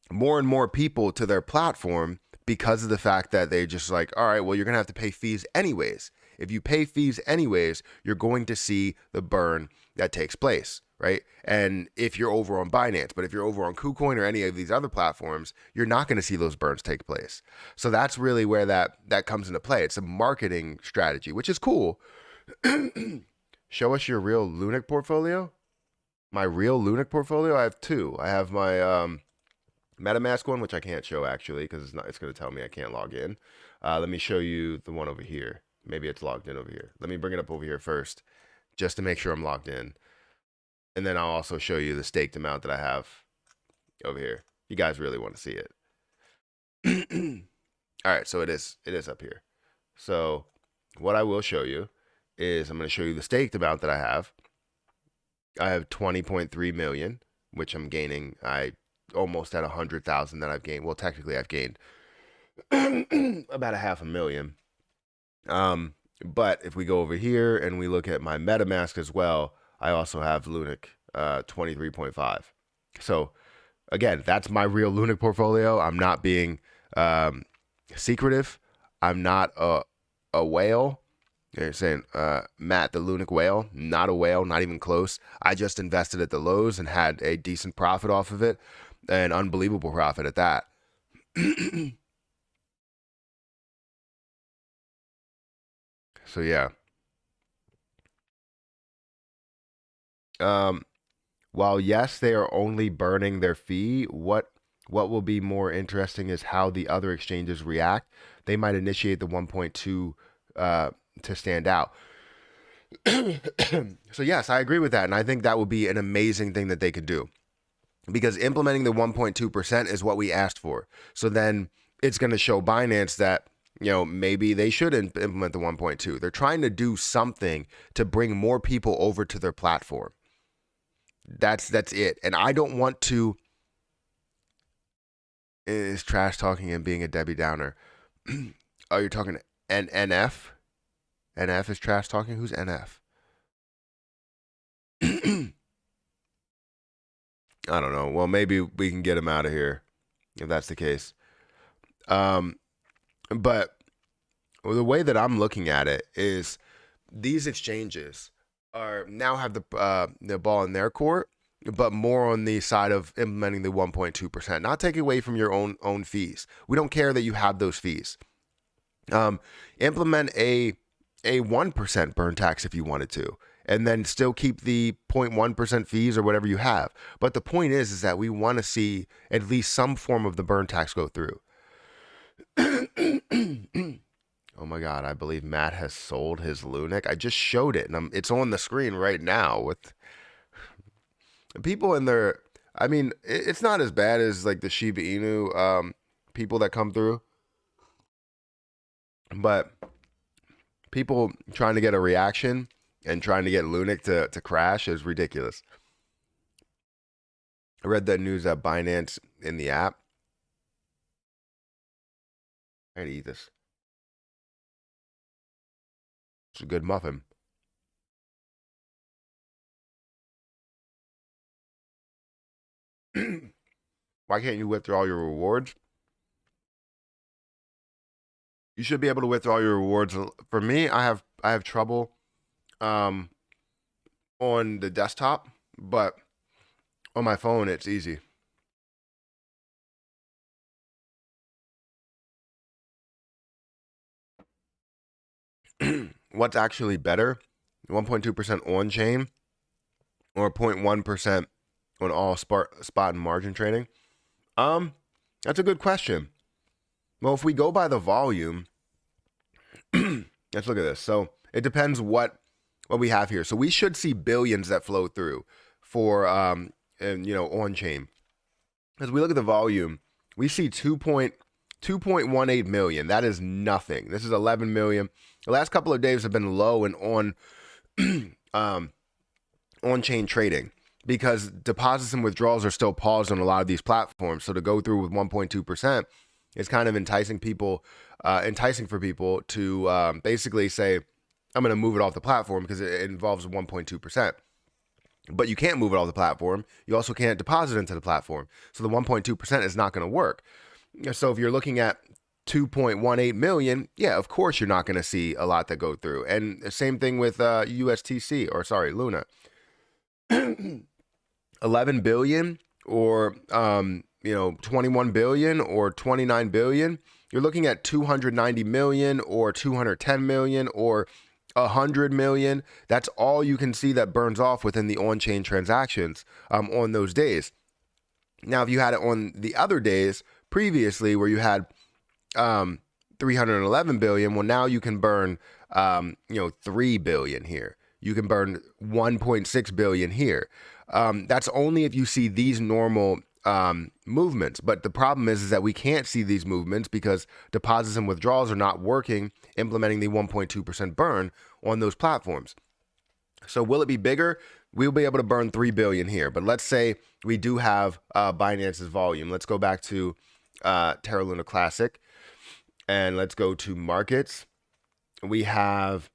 more and more people to their platform because of the fact that they just like, all right, well, you're going to have to pay fees anyways. If you pay fees anyways, you're going to see the burn that takes place, right? And if you're over on Binance, but if you're over on KuCoin or any of these other platforms, you're not going to see those burns take place. So that's really where that comes into play. It's a marketing strategy, which is cool. Show us your real Lunac portfolio. My real Lunac portfolio, I have two. I have my MetaMask one, which I can't show actually because it's going to tell me I can't log in. Let me show you the one over here. Maybe it's logged in over here. Let me bring it up over here first just to make sure I'm logged in. And then I'll also show you the staked amount that I have over here. You guys really want to see it. All right, so it is up here. So what I will show you is I'm going to show you the staked amount that I have. I have 20.3 million, which I'm gaining. I almost at 100,000 that I've gained. Well, technically I've gained about 500,000. But if we go over here and we look at my MetaMask as well, I also have Lunac 23.5. So again, that's my real Lunac portfolio. I'm not being secretive. I'm not a whale. You're saying, Matt, the Lunac whale, not a whale, not even close. I just invested at the lows and had a decent profit off of it, an unbelievable profit at that. So yeah. While yes, they are only burning their fee, what will be more interesting is how the other exchanges react. They might initiate the 1.2 to stand out. So yes, I agree with that, and I think that would be an amazing thing that they could do, because implementing the 1.2% is what we asked for. So then it's going to show Binance that, you know, maybe they should implement the 1.2. They're trying to do something to bring more people over to their platform. That's it. And I don't want to is trash talking and being a Debbie Downer. Oh, you're talking NF? NF is trash talking? Who's NF? I don't know. Well, maybe we can get him out of here if that's the case. But the way that I'm looking at it is these exchanges are now have the ball in their court, but more on the side of implementing the 1.2%, not taking away from your own fees. We don't care that you have those fees. Implement a 1% burn tax if you wanted to, and then still keep the 0.1% fees or whatever you have. But the point is that we want to see at least some form of the burn tax go through. Oh my God, I believe Matt has sold his Lunac. I just showed it, and it's on the screen right now with people in there. I mean, it's not as bad as like the Shiba Inu people that come through, but people trying to get a reaction and trying to get Lunac to crash is ridiculous. I read that news at Binance in the app. I gotta eat this. It's a good muffin. Why can't you withdraw your rewards? You should be able to withdraw your rewards. For me, I have trouble on the desktop, but on my phone it's easy. What's actually better? 1.2% on chain or 0.1% on all spot and margin trading? That's a good question. Well, if we go by the volume, let's look at this. So it depends what we have here. So we should see billions that flow through for and on chain. As we look at the volume, we see 2.18 million. That is nothing. This is 11 million. The last couple of days have been low and on chain trading because deposits and withdrawals are still paused on a lot of these platforms. So to go through with 1.2% is kind of enticing for people to basically say, I'm going to move it off the platform because it involves 1.2%. But you can't move it off the platform. You also can't deposit into the platform. So the 1.2% is not going to work. So if you're looking at 2.18 million, yeah, of course you're not going to see a lot that go through. And the same thing with Luna. 11 billion or 21 billion or 29 billion. You're looking at 290 million or 210 million or 100 million. That's all you can see that burns off within the on-chain transactions on those days. Now, if you had it on the other days previously where you had 311 billion, well, now you can burn 3 billion here. You can burn 1.6 billion here. That's only if you see these normal movements. But the problem is that we can't see these movements because deposits and withdrawals are not working, implementing the 1.2% burn on those platforms. So will it be bigger? We'll be able to burn 3 billion here. But let's say we do have Binance's volume. Let's go back to Terra Luna Classic and let's go to markets. We have,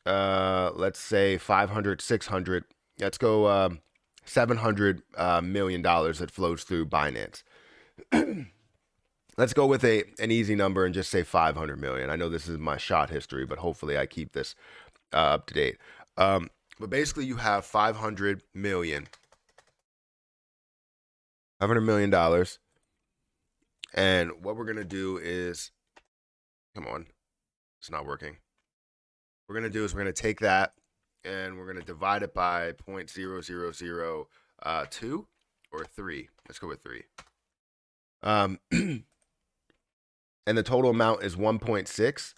let's say 500, 600. Let's go $700 million that flows through Binance. Let's go with an easy number and just say 500 million. I know this is my shot history, but hopefully I keep this up to date. But basically you have $500 million. $500 million. And what we're going to do is, come on, it's not working. What we're going to do is we're going to take that and we're going to divide it by 0.0002 or 3. Let's go with 3. And the total amount is 1.6.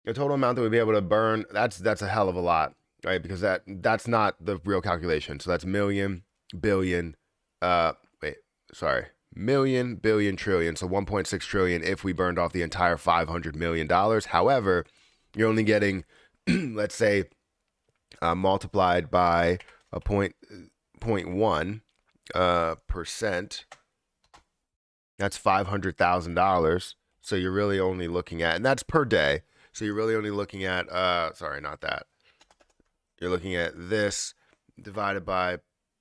The total amount that we'd be able to burn, that's a hell of a lot, right? Because that's not the real calculation. So that's million, billion, million, billion, trillion. So 1.6 trillion if we burned off the entire $500 million. However, you're only getting, let's say, multiplied by a 0.1 percent. That's $500,000. So you're really only looking at, and that's per day. So you're really only looking at, sorry, not that. You're looking at this divided by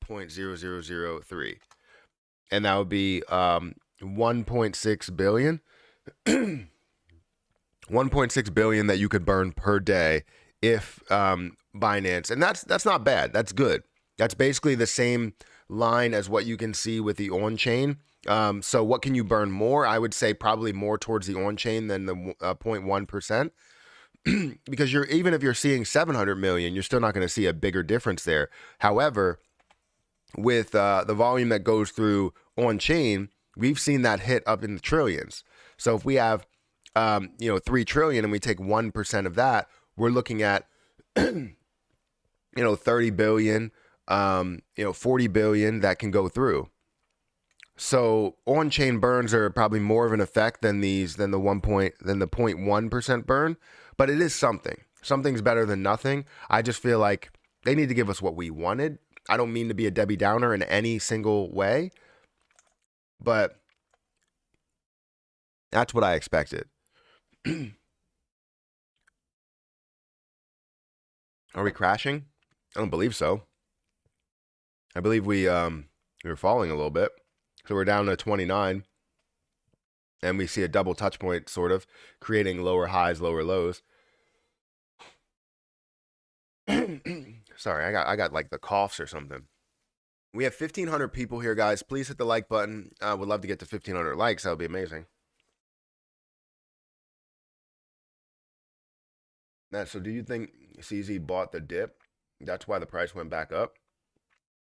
0.0003. And that would be 1.6 billion. 1.6 billion that you could burn per day if Binance, and that's not bad. That's good. That's basically the same line as what you can see with the on-chain. So what can you burn more? I would say probably more towards the on-chain than the 0.1%. Because even if you're seeing 700 million, you're still not going to see a bigger difference there. However, with the volume that goes through on-chain, we've seen that hit up in the trillions. So if we have 3 trillion and we take 1% of that, we're looking at 30 billion, 40 billion that can go through. So on-chain burns are probably more of an effect than the 0.1% burn, but it is something. Something's better than nothing. I just feel like they need to give us what we wanted. I don't mean to be a Debbie Downer in any single way, but that's what I expected. Are we crashing? I don't believe so. I believe we were falling a little bit. So we're down to 29. And we see a double touch point, sort of, creating lower highs, lower lows. Sorry, I got like the coughs or something. We have 1,500 people here, guys. Please hit the like button. Would love to get to 1,500 likes. That would be amazing. Matt, so do you think CZ bought the dip? That's why the price went back up?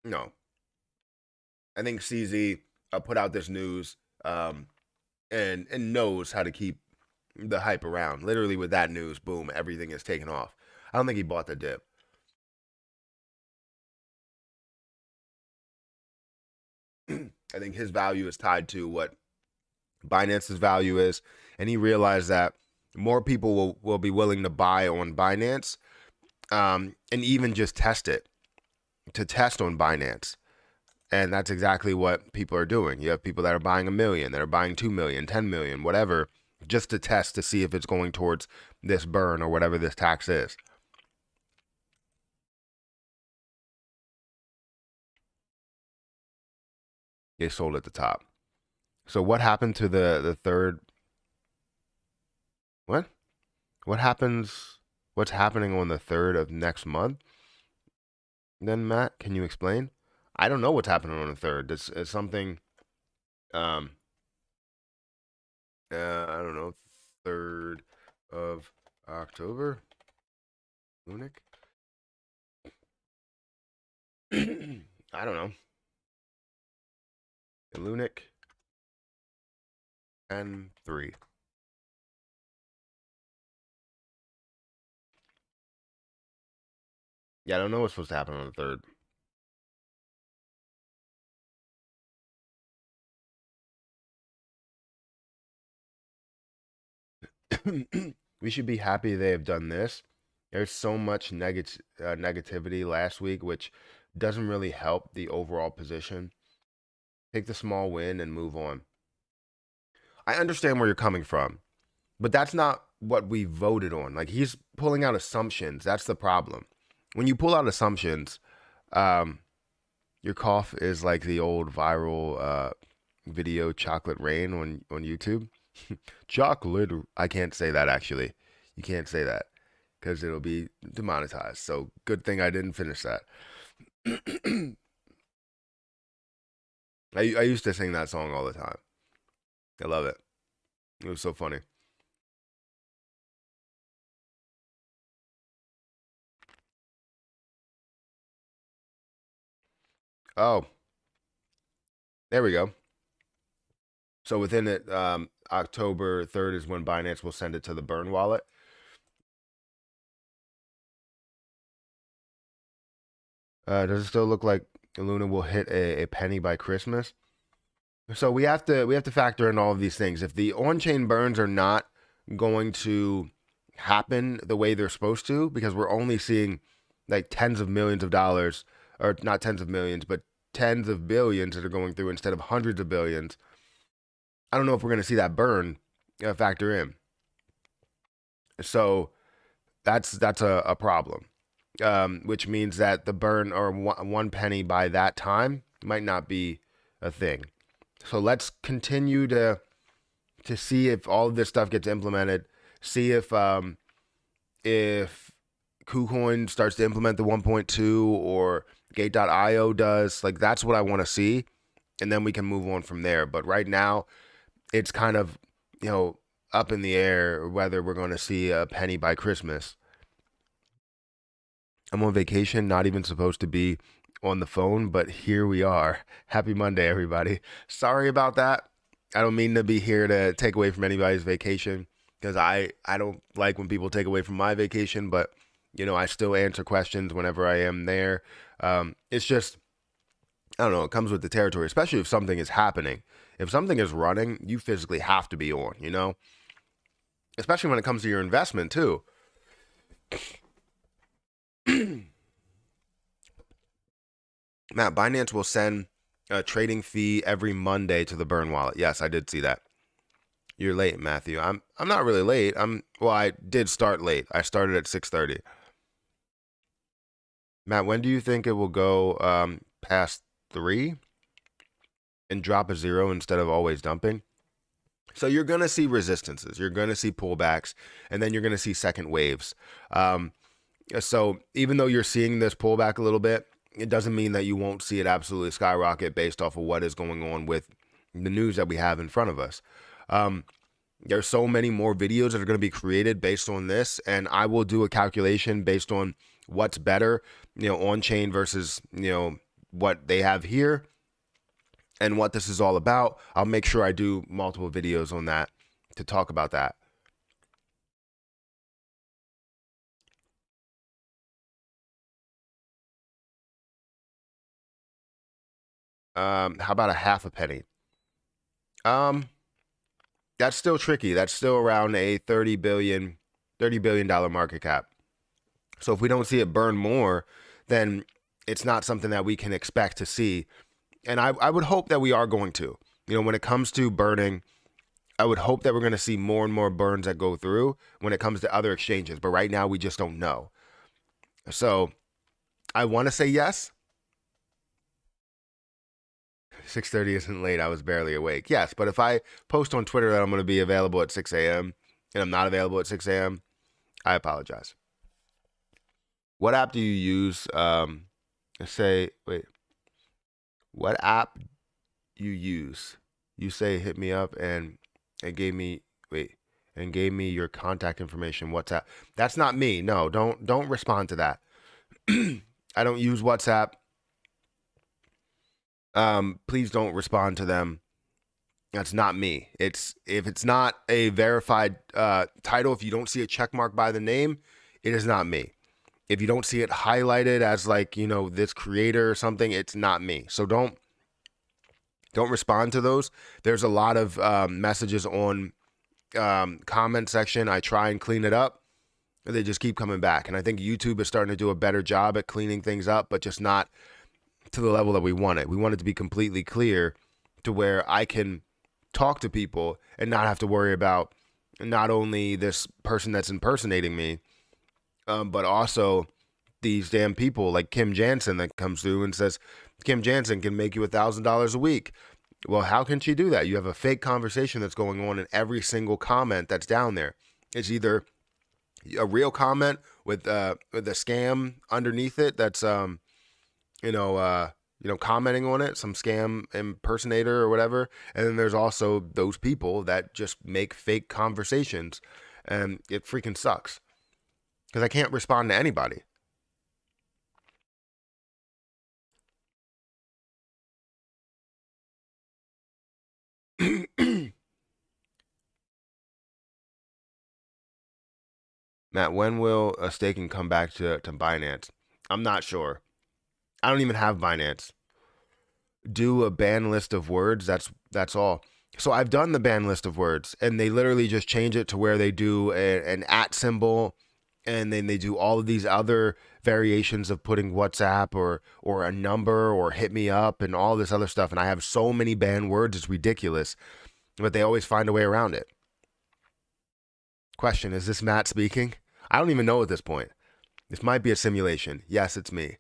No. I think CZ put out this news and knows how to keep the hype around. Literally with that news, boom, everything is taken off. I don't think he bought the dip. I think his value is tied to what Binance's value is, and he realized that more people will be willing to buy on Binance and even just test it, to test on Binance. And that's exactly what people are doing. You have people that are buying 1 million, that are buying 2 million, 10 million, whatever, just to test to see if it's going towards this burn or whatever this tax is. They sold at the top. So what happened to the third? What? What happens? What's happening on the 3rd of next month? Then Matt, can you explain? I don't know what's happening on the 3rd. This is something. I don't know. 3rd of October. Lunac. I don't know. Lunac and 3. Yeah, I don't know what's supposed to happen on the 3rd. We should be happy they have done this. There's so much negativity last week, which doesn't really help the overall position. Take the small win and move on. I understand where you're coming from, but that's not what we voted on. Like, he's pulling out assumptions. That's the problem. When you pull out assumptions, your cough is like the old viral video Chocolate Rain on YouTube. Chocolate. I can't say that, actually. You can't say that because it'll be demonetized. So good thing I didn't finish that. I used to sing that song all the time. I love it. It was so funny. Oh, there we go. So within it, October 3rd is when Binance will send it to the burn wallet. Does it still look like Luna will hit a penny by Christmas? So we have to factor in all of these things. If the on-chain burns are not going to happen the way they're supposed to, because we're only seeing like tens of millions of dollars, or not tens of millions, but tens of billions that are going through instead of hundreds of billions. I don't know if we're going to see that burn factor in. So that's a problem, which means that the burn or 1 penny by that time might not be a thing. So let's continue to see if all of this stuff gets implemented. See if KuCoin starts to implement the 1.2 or Gate.io does. Like, that's what I want to see. And then we can move on from there. But right now, it's kind of, up in the air whether we're going to see a penny by Christmas. I'm on vacation, not even supposed to be on the phone, but here we are. Happy Monday, everybody. Sorry about that. I don't mean to be here to take away from anybody's vacation, because I don't like when people take away from my vacation, but I still answer questions whenever I am there. It's just, I don't know, it comes with the territory, especially if something is happening. If something is running, you physically have to be on, especially when it comes to your investment too. Matt, Binance will send a trading fee every Monday to the Burn wallet. Yes, I did see that. You're late, Matthew. I'm not really late. I did start late. I started at 6:30. Matt, when do you think it will go past 3 and drop a 0 instead of always dumping? So you're going to see resistances. You're going to see pullbacks, and then you're going to see second waves. So even though you're seeing this pullback a little bit, it doesn't mean that you won't see it absolutely skyrocket based off of what is going on with the news that we have in front of us. There's so many more videos that are going to be created based on this, and I will do a calculation based on what's better, on chain versus, what they have here and what this is all about. I'll make sure I do multiple videos on that to talk about that. How about a half a penny? That's still tricky. That's still around a $30 billion market cap. So if we don't see it burn more, then it's not something that we can expect to see. And I would hope that we are going to. When it comes to burning, I would hope that we're going to see more and more burns that go through when it comes to other exchanges. But right now, we just don't know. So I want to say yes. 6:30 isn't late. I was barely awake. Yes, but if I post on Twitter that I'm going to be available at 6 a.m. and I'm not available at 6 a.m., I apologize. What app do you use? What app you use? You say hit me up and gave me your contact information. WhatsApp. That's not me. No, don't respond to that. I don't use WhatsApp. Please don't respond to them. That's not me. If it's not a verified title, if you don't see a check mark by the name, it is not me. If you don't see it highlighted as this creator or something, it's not me. So don't respond to those. There's a lot of messages on comment section. I try and clean it up. They just keep coming back. And I think YouTube is starting to do a better job at cleaning things up, but just not to the level that we want it. We want it to be completely clear to where I can talk to people and not have to worry about not only this person that's impersonating me, but also these damn people like Kim Jansen that comes through and says, Kim Jansen can make you $1,000 a week. Well, how can she do that? You have a fake conversation that's going on in every single comment that's down there. It's either a real comment with a scam underneath it that's commenting on it, some scam impersonator or whatever. And then there's also those people that just make fake conversations, and it freaking sucks because I can't respond to anybody. Matt, when will a staking come back to Binance? I'm not sure. I don't even have Binance. Do a ban list of words. That's all. So I've done the ban list of words, and they literally just change it to where they do an at symbol, and then they do all of these other variations of putting WhatsApp or a number or hit me up and all this other stuff. And I have so many banned words, it's ridiculous, but they always find a way around it. Question, is this Matt speaking? I don't even know at this point. This might be a simulation. Yes, it's me.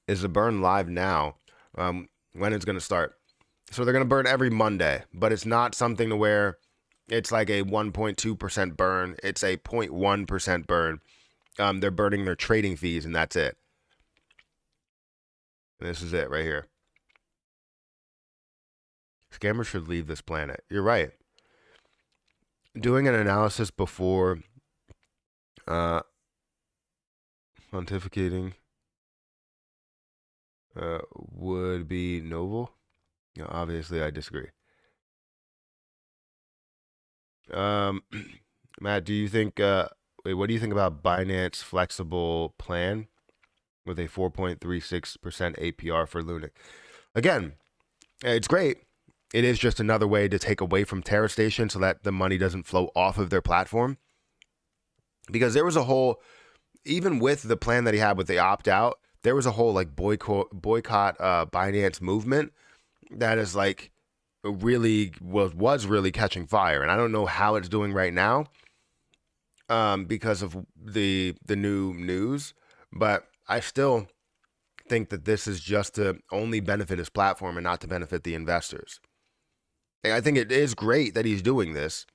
Is the burn live now? When it's going to start? So they're going to burn every Monday, but it's not something to where It's like a 1.2% burn. It's a 0.1% burn. They're burning their trading fees, and that's it. And this is it right here. Scammers should leave this planet. You're right. Doing an analysis before pontificating would be noble. Obviously, I disagree. Matt, do you think? What do you think about Binance flexible plan with a 4.36% APR for Lunac? Again, it's great. It is just another way to take away from TerraStation so that the money doesn't flow off of their platform. Because there was a whole, even with the plan that he had with the opt out, there was a whole like boycott Binance movement that is like really was really catching fire, and I don't know how it's doing right now, because of the new news, but I still think that this is just to only benefit his platform and not to benefit the investors. I think it is great that he's doing this,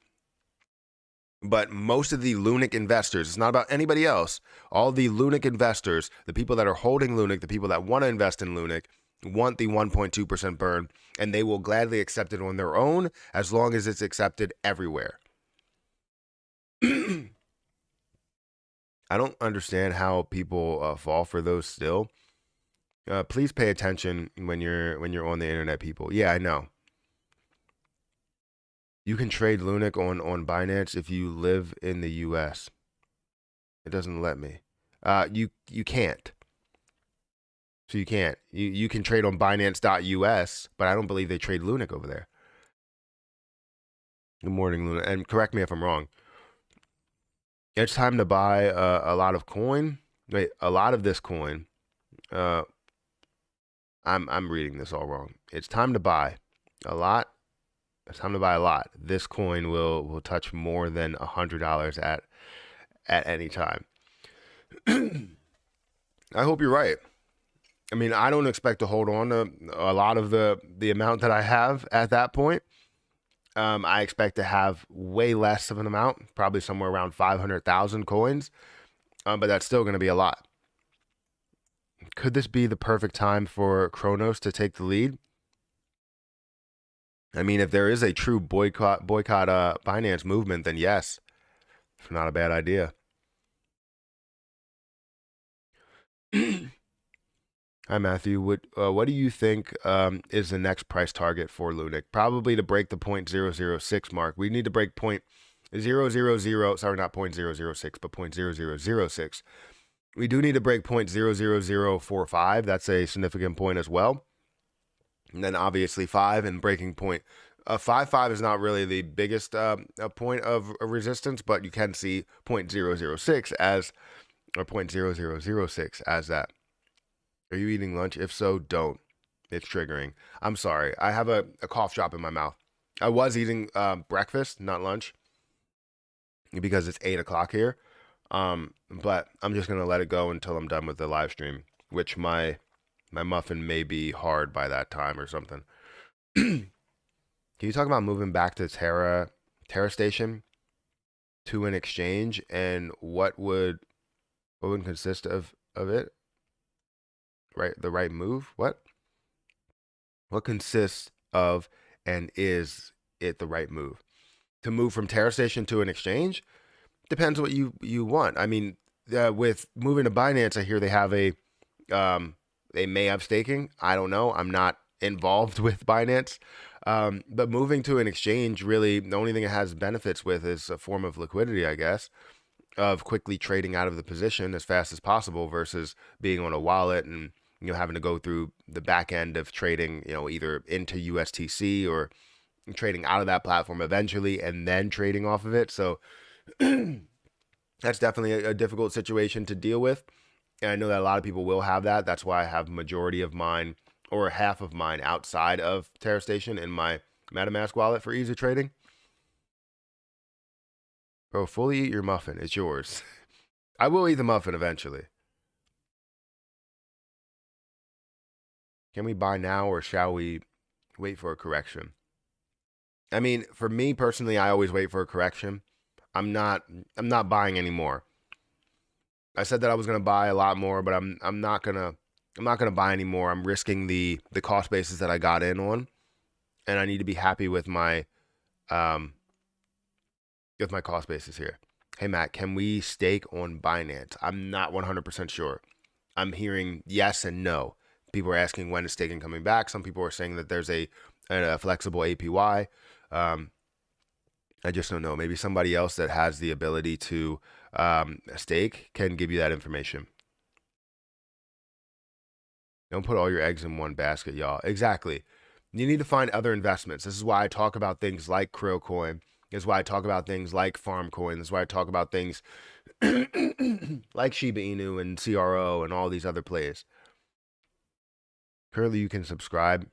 but most of the Lunac investors, it's not about anybody else. All the Lunac investors, the people that are holding Lunac, the people that want to invest in Lunac, want the 1.2% burn, and they will gladly accept it on their own as long as it's accepted everywhere. I don't understand how people fall for those still. Please pay attention when you're on the internet, people. Yeah, I know. You can trade Lunac on Binance if you live in the U.S. It doesn't let me. You can't. So you can't. You can trade on Binance.us, but I don't believe they trade Lunac over there. Good morning, Luna. And correct me if I'm wrong. It's time to buy a lot of coin. Wait, a lot of this coin. I'm reading this all wrong. It's time to buy a lot. It's time to buy a lot. This coin will touch more than $100 at any time. I hope you're right. I mean, I don't expect to hold on to a lot of the amount that I have at that point. I expect to have way less of an amount, probably somewhere around 500,000 coins, but that's still going to be a lot. Could this be the perfect time for Kronos to take the lead? I mean, if there is a true boycott Binance movement, then yes, it's not a bad idea. Hi, Matthew. What do you think is the next price target for Lunac? Probably to break the 0.006 mark. We need to break 0.000. Sorry, not 0.006, but 0.0006. We do need to break 0.00045. That's a significant point as well. And then obviously 5 and breaking point. 5.5 is not really the biggest point of resistance, but you can see 0.006 as, or 0.0006 as that. Are you eating lunch? If so, don't. It's triggering. I'm sorry. I have a cough drop in my mouth. I was eating breakfast, not lunch, because it's 8 o'clock here. But I'm just going to let it go until I'm done with the live stream, which my muffin may be hard by that time or something. Can you talk about moving back to TerraStation to an exchange, and what would consist of it? Right, the right move. What consists of, and is it the right move? To move from TerraStation to an exchange depends what you want. I mean, with moving to Binance, I hear they have they may have staking. I don't know. I'm not involved with Binance. But moving to an exchange, really, the only thing it has benefits with is a form of liquidity, I guess, of quickly trading out of the position as fast as possible versus being on a wallet and having to go through the back end of trading, either into USTC or trading out of that platform eventually and then trading off of it. So that's definitely a difficult situation to deal with. And I know that a lot of people will have that. That's why I have majority of mine, or half of mine, outside of TerraStation in my MetaMask wallet for easy trading. Bro, fully eat your muffin. It's yours. I will eat the muffin eventually. Can we buy now, or shall we wait for a correction? I mean, for me personally, I always wait for a correction. I'm not I'm not buying anymore. I said that I was going to buy a lot more, but I'm not going to buy anymore. I'm risking the cost basis that I got in on, and I need to be happy um with my cost basis here. Hey Matt, can we stake on Binance? I'm not 100% sure. I'm hearing yes and no. People are asking when is staking coming back. Some people are saying that there's a flexible APY. Um, I just don't know. Maybe somebody else that has the ability to stake can give you that information. Don't put all your eggs in one basket, y'all. Exactly. You need to find other investments. This is why I talk about things like Krill Coin. This is why I talk about things like Farm Coin. This is why I talk about things like Shiba Inu and CRO and all these other plays. Currently, you can subscribe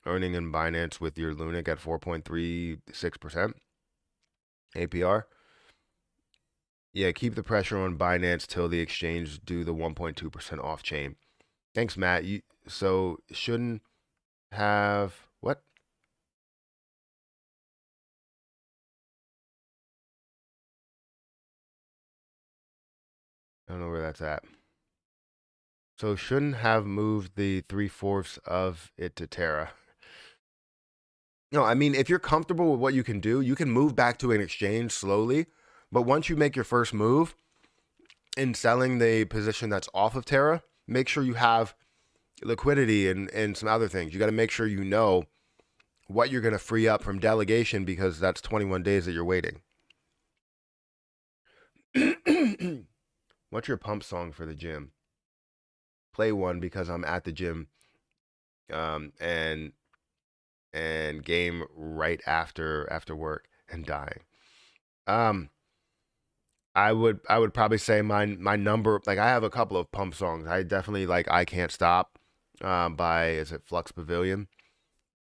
earning in Binance with your Lunac at 4.36% APR. Yeah, keep the pressure on Binance till the exchange do the 1.2% off chain. Thanks, Matt. You so shouldn't have what? I don't know where that's at. So shouldn't have moved the 3/4 of it to Terra. No, I mean if you're comfortable with what you can do, you can move back to an exchange slowly. But once you make your first move in selling the position that's off of Terra, make sure you have liquidity and some other things. You got to make sure you know what you're going to free up from delegation because that's 21 days that you're waiting. What's your pump song for the gym? Play one because I'm at the gym um, and and game right after work and dying. Um, I would probably say my number like I have a couple of pump songs. I definitely like I Can't Stop by is it Flux Pavilion?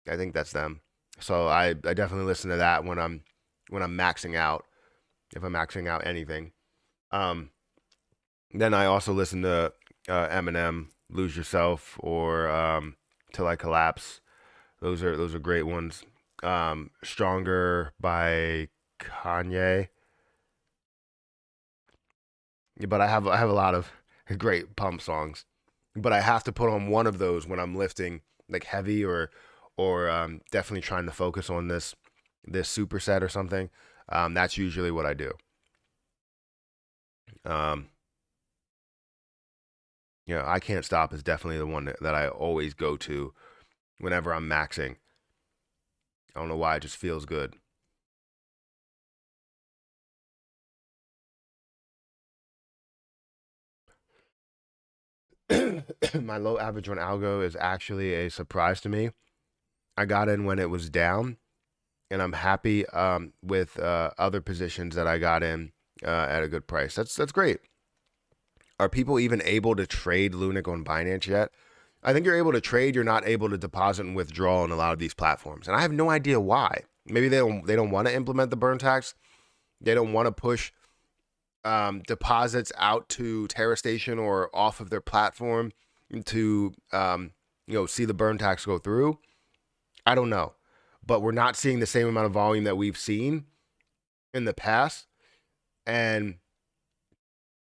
I think that's them. So I definitely listen to that when I'm maxing out if I'm maxing out anything. Um, then I also listen to Eminem, Lose Yourself, or Till I Collapse. Those are great ones. Stronger by Kanye. Yeah, but I have a lot of great pump songs. But I have to put on one of those when I'm lifting like heavy or definitely trying to focus on this superset or something. That's usually what I do. Um, I Can't Stop is definitely the one that I always go to whenever I'm maxing. I don't know why, it just feels good. My low average on algo is actually a surprise to me. I got in when it was down, and I'm happy with other positions that I got in at a good price. That's great. Are people even able to trade Lunac on Binance yet? I think you're able to trade. You're not able to deposit and withdraw on a lot of these platforms, and I have no idea why. Maybe they don't want to implement the burn tax. They don't want to push deposits out to Terra Station or off of their platform to see the burn tax go through. I don't know, but we're not seeing the same amount of volume that we've seen in the past, and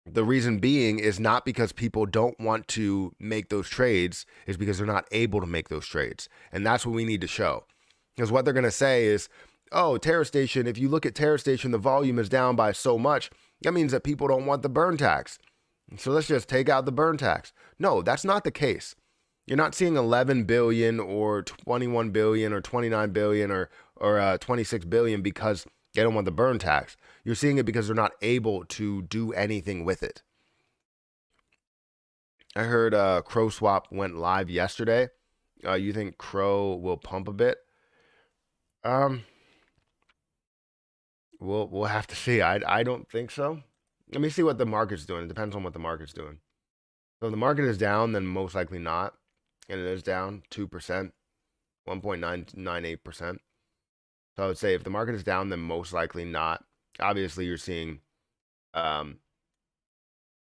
the reason being is not because people don't want to make those trades, is because they're not able to make those trades. And that's what we need to show. Because what they're going to say is, oh, Terra Station, if you look at Terra Station, the volume is down by so much. That means that people don't want the burn tax. So let's just take out the burn tax. No, that's not the case. You're not seeing 11 billion or 21 billion or 29 billion or 26 billion because they don't want the burn tax. You're seeing it because they're not able to do anything with it. I heard Crow Swap went live yesterday. You think Crow will pump a bit? Um, we'll have to see. I don't think so. Let me see what the market's doing. It depends on what the market's doing. So if the market is down, then most likely not, and it is down 2%, 1.998%. So I would say if the market is down, then most likely not. Obviously, you're seeing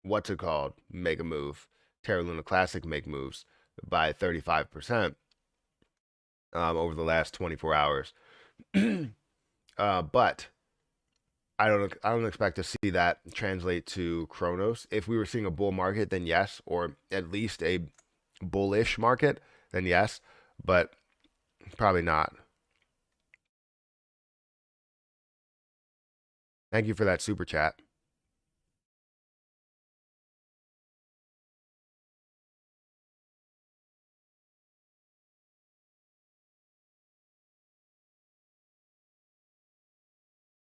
what's it called? Make a move. Terra Luna Classic make moves by 35% over the last 24 hours. But I don't expect to see that translate to Chronos. If we were seeing a bull market, then yes, or at least a bullish market, then yes, but probably not. Thank you for that super chat.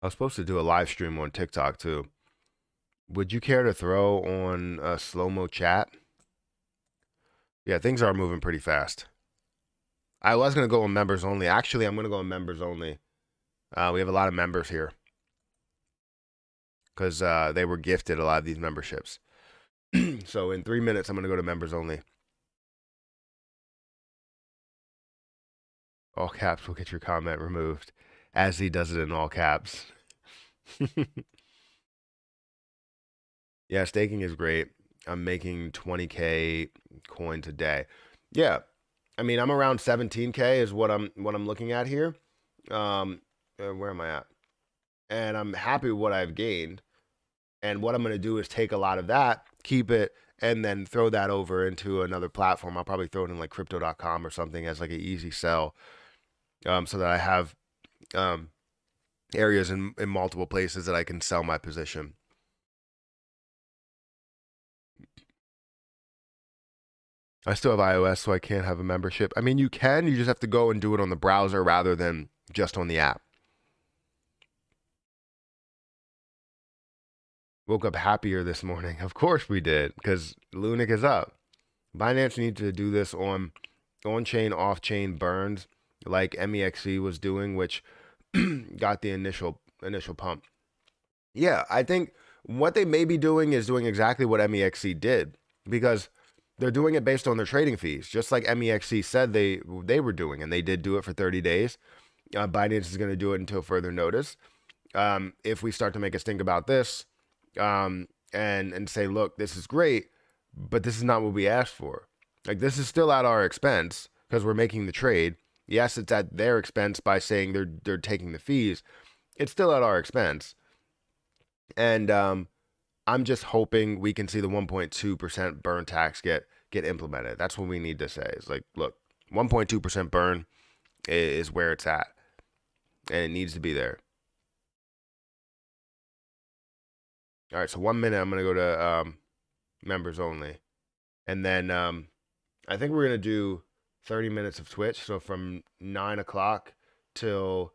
I was supposed to do a live stream on TikTok too. Would you care to throw on a slow mo chat? Yeah, things are moving pretty fast. I was gonna go on members only. Actually, I'm gonna go on members only. We have a lot of members here because they were gifted a lot of these memberships. So in 3 minutes, I'm gonna go to members only. All caps will get your comment removed, as he does it in all caps. Yeah, staking is great. I'm making 20K coins a day. Yeah, I mean I'm around 17K is what I'm looking at here. Where am I at? And I'm happy with what I've gained. And what I'm going to do is take a lot of that, keep it, and then throw that over into another platform. I'll probably throw it in like crypto.com or something as like an easy sell, so that I have um, areas in multiple places that I can sell my position. I still have iOS, so I can't have a membership. I mean, you can, you just have to go and do it on the browser rather than just on the app. Woke up happier this morning. Of course we did, because Lunac is up. Binance needs to do this on-chain, off-chain burns like MEXC was doing, which got the initial pump. Yeah, I think what they may be doing is doing exactly what MEXC did, because they're doing it based on their trading fees, just like MEXC said they were doing, and they did do it for 30 days. Binance is going to do it until further notice. If we start to make us think about this, and say, look, this is great, but this is not what we asked for. Like, this is still at our expense because we're making the trade. Yes, it's at their expense by saying they're taking the fees. It's still at our expense, and I'm just hoping we can see the 1.2% burn tax get implemented. That's what we need to say. It's like, look, 1.2% burn is where it's at, and it needs to be there. All right, so 1 minute, I'm gonna go to members only, and then I think we're gonna do 30 minutes of Twitch. So from 9 o'clock till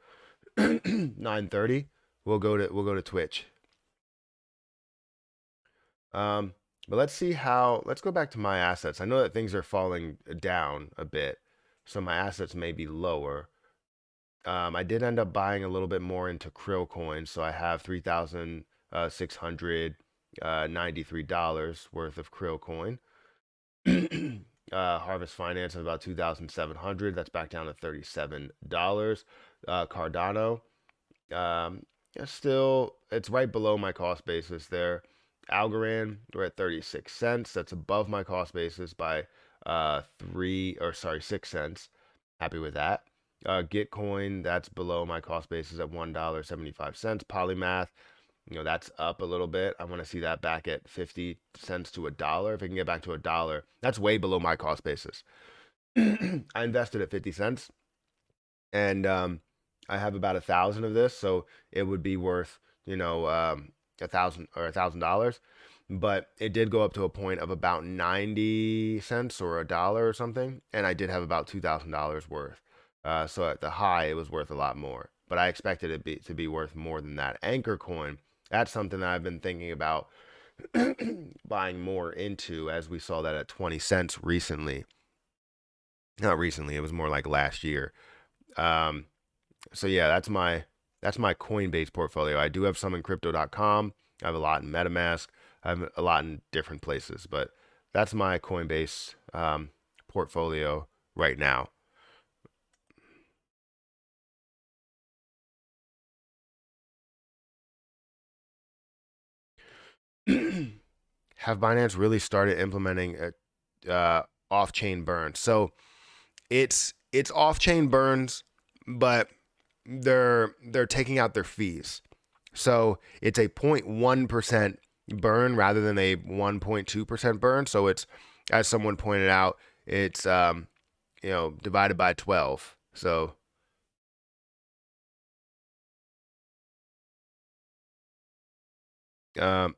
9:30, we'll go to Twitch. But let's go back to my assets. I know that things are falling down a bit, so my assets may be lower. I did end up buying a little bit more into Krill coins, so I have $3,693 worth of Krill coin. Harvest Finance is about 2,700. That's back down to $37. Cardano, still it's right below my cost basis there. Algorand, we're at 36 cents. That's above my cost basis by 6 cents. Happy with that. Gitcoin, that's below my cost basis at $1.75. Polymath, that's up a little bit. I want to see that back at 50 cents to a dollar. If I can get back to a dollar, that's way below my cost basis. I invested at 50 cents, and I have about 1,000 of this, so it would be worth, 1,000 or $1,000. But it did go up to a point of about 90 cents or a dollar or something, and I did have about $2,000 worth. So at the high, it was worth a lot more, but I expected it to be worth more than that. Anchor coin, that's something that I've been thinking about buying more into, as we saw that at 20 cents recently. Not recently, it was more like last year. Um, so yeah, that's my Coinbase portfolio. I do have some in crypto.com. I have a lot in MetaMask. I have a lot in different places, but that's my Coinbase portfolio right now. Have Binance really started implementing off-chain burns? So it's off-chain burns, but they're taking out their fees. So it's a 0.1% burn rather than a 1.2% burn. So it's, as someone pointed out, it's divided by 12. So um,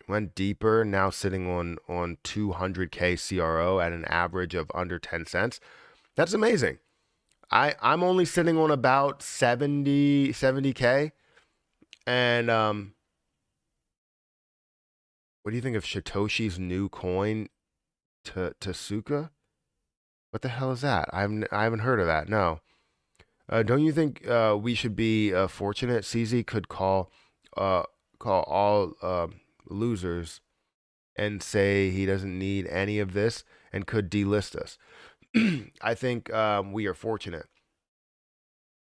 went deeper, now sitting on 200K CRO at an average of under 10 cents. That's amazing. I'm only sitting on about 70K. And what do you think of Satoshi's new coin, Tasuka? What the hell is that? I haven't heard of that. No. Don't you think we should be fortunate? CZ could uh, call all losers and say he doesn't need any of this and could delist us. I think we are fortunate.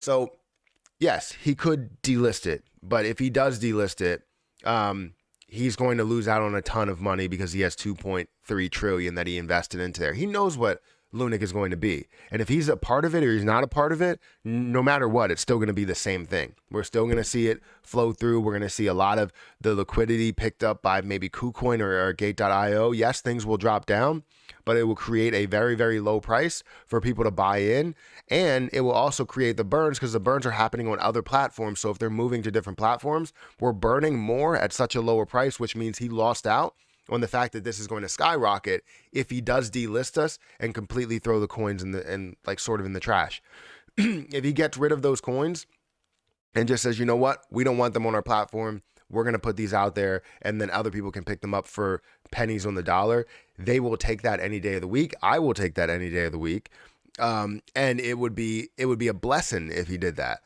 So yes, he could delist it, but if he does delist it, he's going to lose out on a ton of money because he has 2.3 trillion that he invested into there. He knows what Lunac is going to be, and if he's a part of it or he's not a part of it, no matter what, it's still going to be the same thing. We're still going to see it flow through. We're going to see a lot of the liquidity picked up by maybe KuCoin or Gate.io. Yes, things will drop down, but it will create a very, very low price for people to buy in. And it will also create the burns because the burns are happening on other platforms. So if they're moving to different platforms, we're burning more at such a lower price, which means he lost out on the fact that this is going to skyrocket if he does delist us and completely throw the coins in the trash. If he gets rid of those coins and just says, you know what, we don't want them on our platform, we're going to put these out there and then other people can pick them up for pennies on the dollar, they will take that any day of the week. I will take that any day of the week. And it would be a blessing if he did that.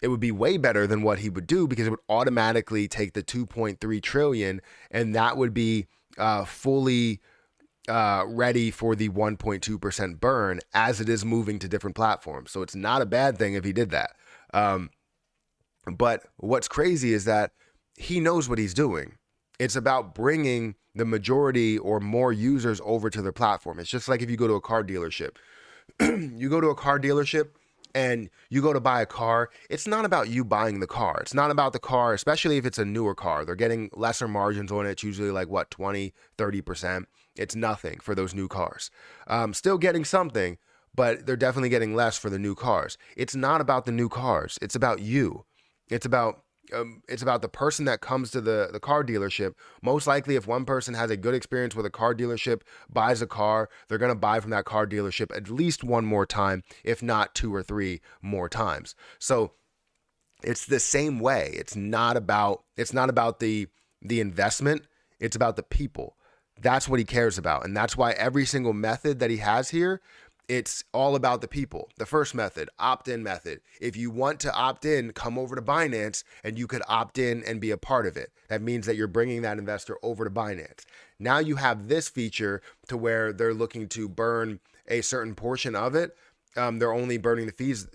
It would be way better than what he would do because it would automatically take the 2.3 trillion and that would be fully ready for the 1.2% burn as it is moving to different platforms. So it's not a bad thing if he did that. But what's crazy is that he knows what he's doing. It's about bringing the majority or more users over to their platform. It's just like if you go to a car dealership. You go to a car dealership and you go to buy a car, it's not about you buying the car. It's not about the car, especially if it's a newer car. They're getting lesser margins on it. It's usually like what, 20, 30%. It's nothing for those new cars. Still getting something, but they're definitely getting less for the new cars. It's not about the new cars. It's about you. It's about the person that comes to the car dealership. Most likely, if one person has a good experience with a car dealership, buys a car, they're going to buy from that car dealership at least one more time, if not 2 or 3 more times. So it's the same way. It's not about the investment. It's about the people. That's what he cares about. And that's why every single method that he has here, it's all about the people. The first method, opt-in method. If you want to opt in, come over to Binance and you could opt in and be a part of it. That means that you're bringing that investor over to Binance. Now you have this feature to where they're looking to burn a certain portion of it. They're only burning the fees.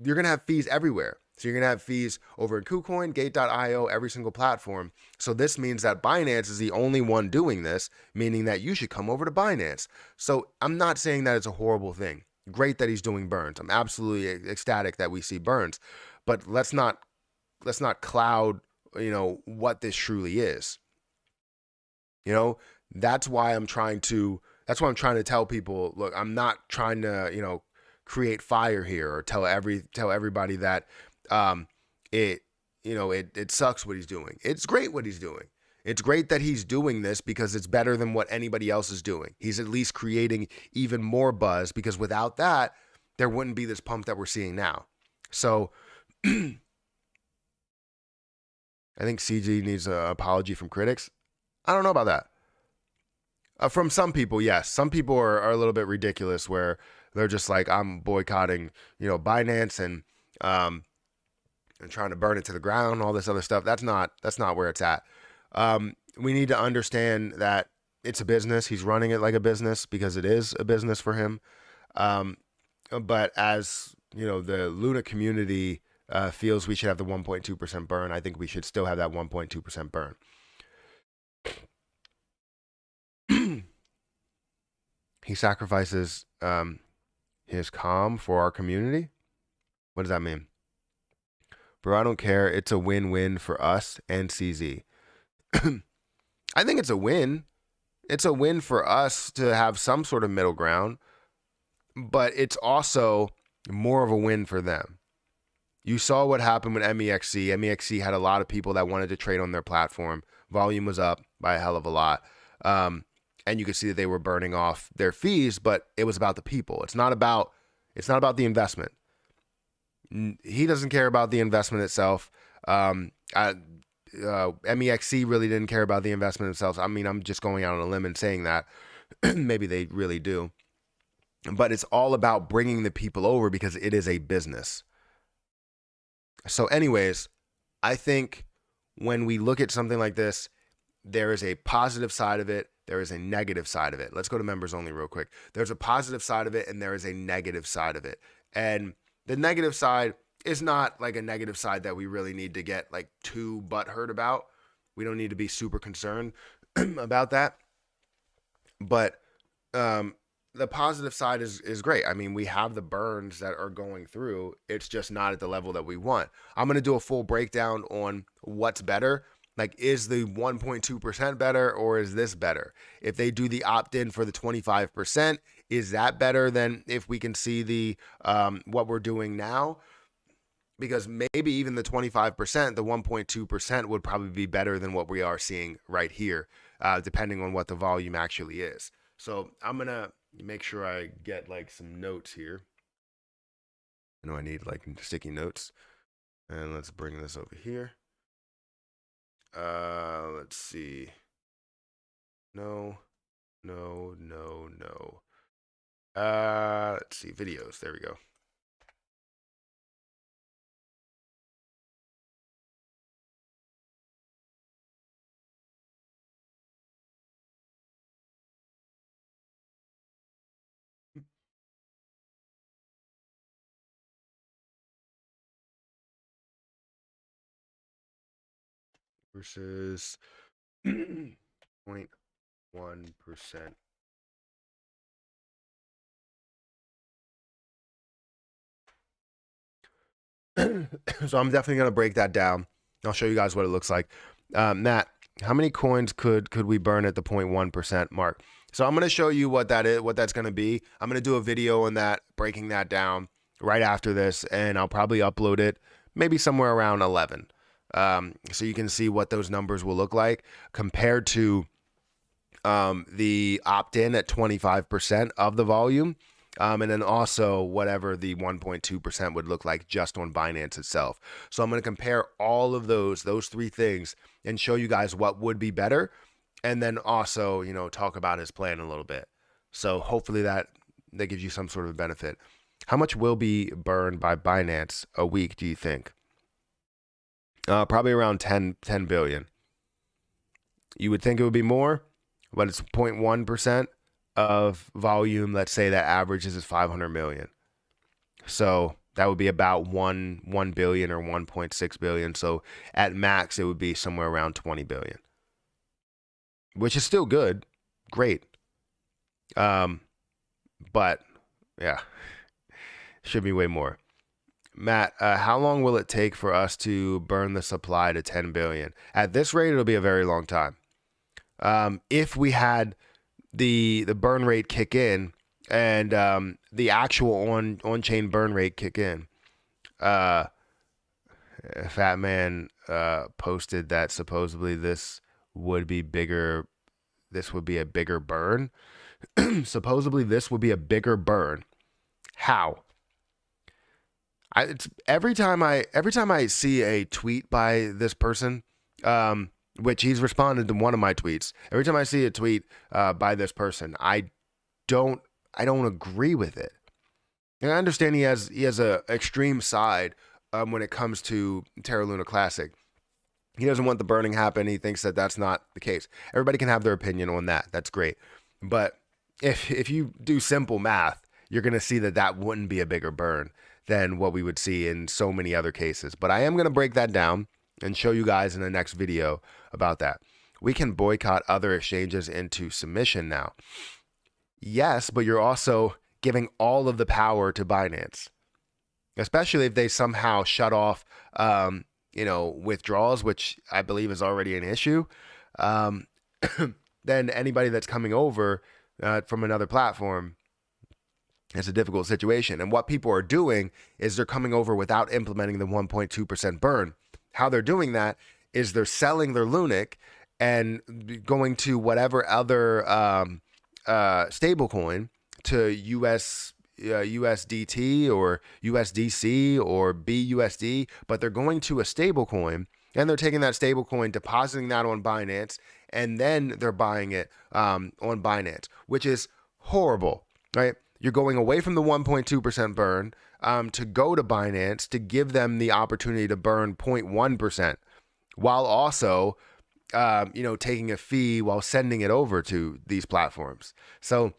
You're going to have fees everywhere. So you're going to have fees over in KuCoin, Gate.io, every single platform. So this means that Binance is the only one doing this, meaning that you should come over to Binance. So I'm not saying that it's a horrible thing. Great that he's doing burns. I'm absolutely ecstatic that we see burns. But let's not cloud, what this truly is. That's why I'm trying to tell people, look, I'm not trying to, create fire here or tell everybody that it sucks what he's doing. It's great what he's doing. It's great that he's doing this because it's better than what anybody else is doing. He's at least creating even more buzz because without that, there wouldn't be this pump that we're seeing now. So I think CG needs an apology from critics. I don't know about that. From some people, yes. Some people are a little bit ridiculous where they're just like, I'm boycotting, Binance and trying to burn it to the ground, all this other stuff. That's not where it's at. We need to understand that it's a business. He's running it like a business because it is a business for him. But as the Luna community feels we should have the 1.2% burn, I think we should still have that 1.2% burn. He sacrifices his calm for our community. What does that mean? Bro, I don't care. It's a win-win for us and CZ. I think it's a win. It's a win for us to have some sort of middle ground, but it's also more of a win for them. You saw what happened with MEXC. MEXC had a lot of people that wanted to trade on their platform. Volume was up by a hell of a lot. And you could see that they were burning off their fees, but it was about the people. It's not about the investment. He doesn't care about the investment itself. MEXC really didn't care about the investment itself. I mean, I'm just going out on a limb and saying that. Maybe they really do. But it's all about bringing the people over because it is a business. So anyways, I think when we look at something like this, there is a positive side of it. There is a negative side of it. Let's go to members only real quick. There's a positive side of it and there is a negative side of it. And the negative side is not like a negative side that we really need to get like too butthurt about. We don't need to be super concerned about that. But the positive side is great. I mean, we have the burns that are going through. It's just not at the level that we want. I'm going to do a full breakdown on what's better. Like, is the 1.2% better or is this better? If they do the opt-in for the 25%, is that better than if we can see the what we're doing now? Because maybe even the 25%, the 1.2% would probably be better than what we are seeing right here, depending on what the volume actually is. So I'm going to make sure I get like some notes here. I know I need like sticky notes. And let's bring this over here. Let's see. No. Let's see, videos. There we go. Versus 0.1%. So I'm definitely going to break that down. I'll show you guys what it looks like. Matt, how many coins could we burn at the 0.1% mark? So I'm going to show you what that is, what that's going to be. I'm going to do a video on that, breaking that down right after this, and I'll probably upload it maybe somewhere around 11. So you can see what those numbers will look like compared to the opt-in at 25% of the volume. And then also whatever the 1.2% would look like just on Binance itself. So I'm going to compare all of those three things and show you guys what would be better. And then also, you know, talk about his plan a little bit. So hopefully that gives you some sort of benefit. How much will be burned by Binance a week, do you think? Probably around 10 billion. You would think it would be more, but it's 0.1% of volume. Let's say that averages is 500 million. So that would be about 1 billion or 1.6 billion. So at max, it would be somewhere around 20 billion, which is still good. Great. But yeah, should be way more. Matt, how long will it take for us to burn the supply to 10 billion? At this rate, it'll be a very long time. If we had the burn rate kick in and the actual on-chain burn rate kick in, Fat Man posted that supposedly this would be bigger. This would be a bigger burn. Supposedly this would be a bigger burn. How? Every time I see a tweet by this person, which he's responded to one of my tweets. Every time I see a tweet by this person, I don't agree with it. And I understand he has a extreme side when it comes to Terra Luna Classic. He doesn't want the burning happen. He thinks that that's not the case. Everybody can have their opinion on that. That's great. But if you do simple math, you're going to see that wouldn't be a bigger burn than what we would see in so many other cases. But I am going to break that down and show you guys in the next video about that. We can boycott other exchanges into submission now. Yes, but you're also giving all of the power to Binance. especially if they somehow shut off, withdrawals, which I believe is already an issue. Um, then anybody that's coming over from another platform, it's a difficult situation. And what people are doing is they're coming over without implementing the 1.2% burn. How they're doing that is they're selling their Lunac and going to whatever other stablecoin, to USDT or USDC or BUSD, but they're going to a stablecoin and they're taking that stablecoin, depositing that on Binance, and then they're buying it on Binance, which is horrible, right? You're going away from the 1.2% burn to go to Binance to give them the opportunity to burn 0.1% while also, taking a fee while sending it over to these platforms. So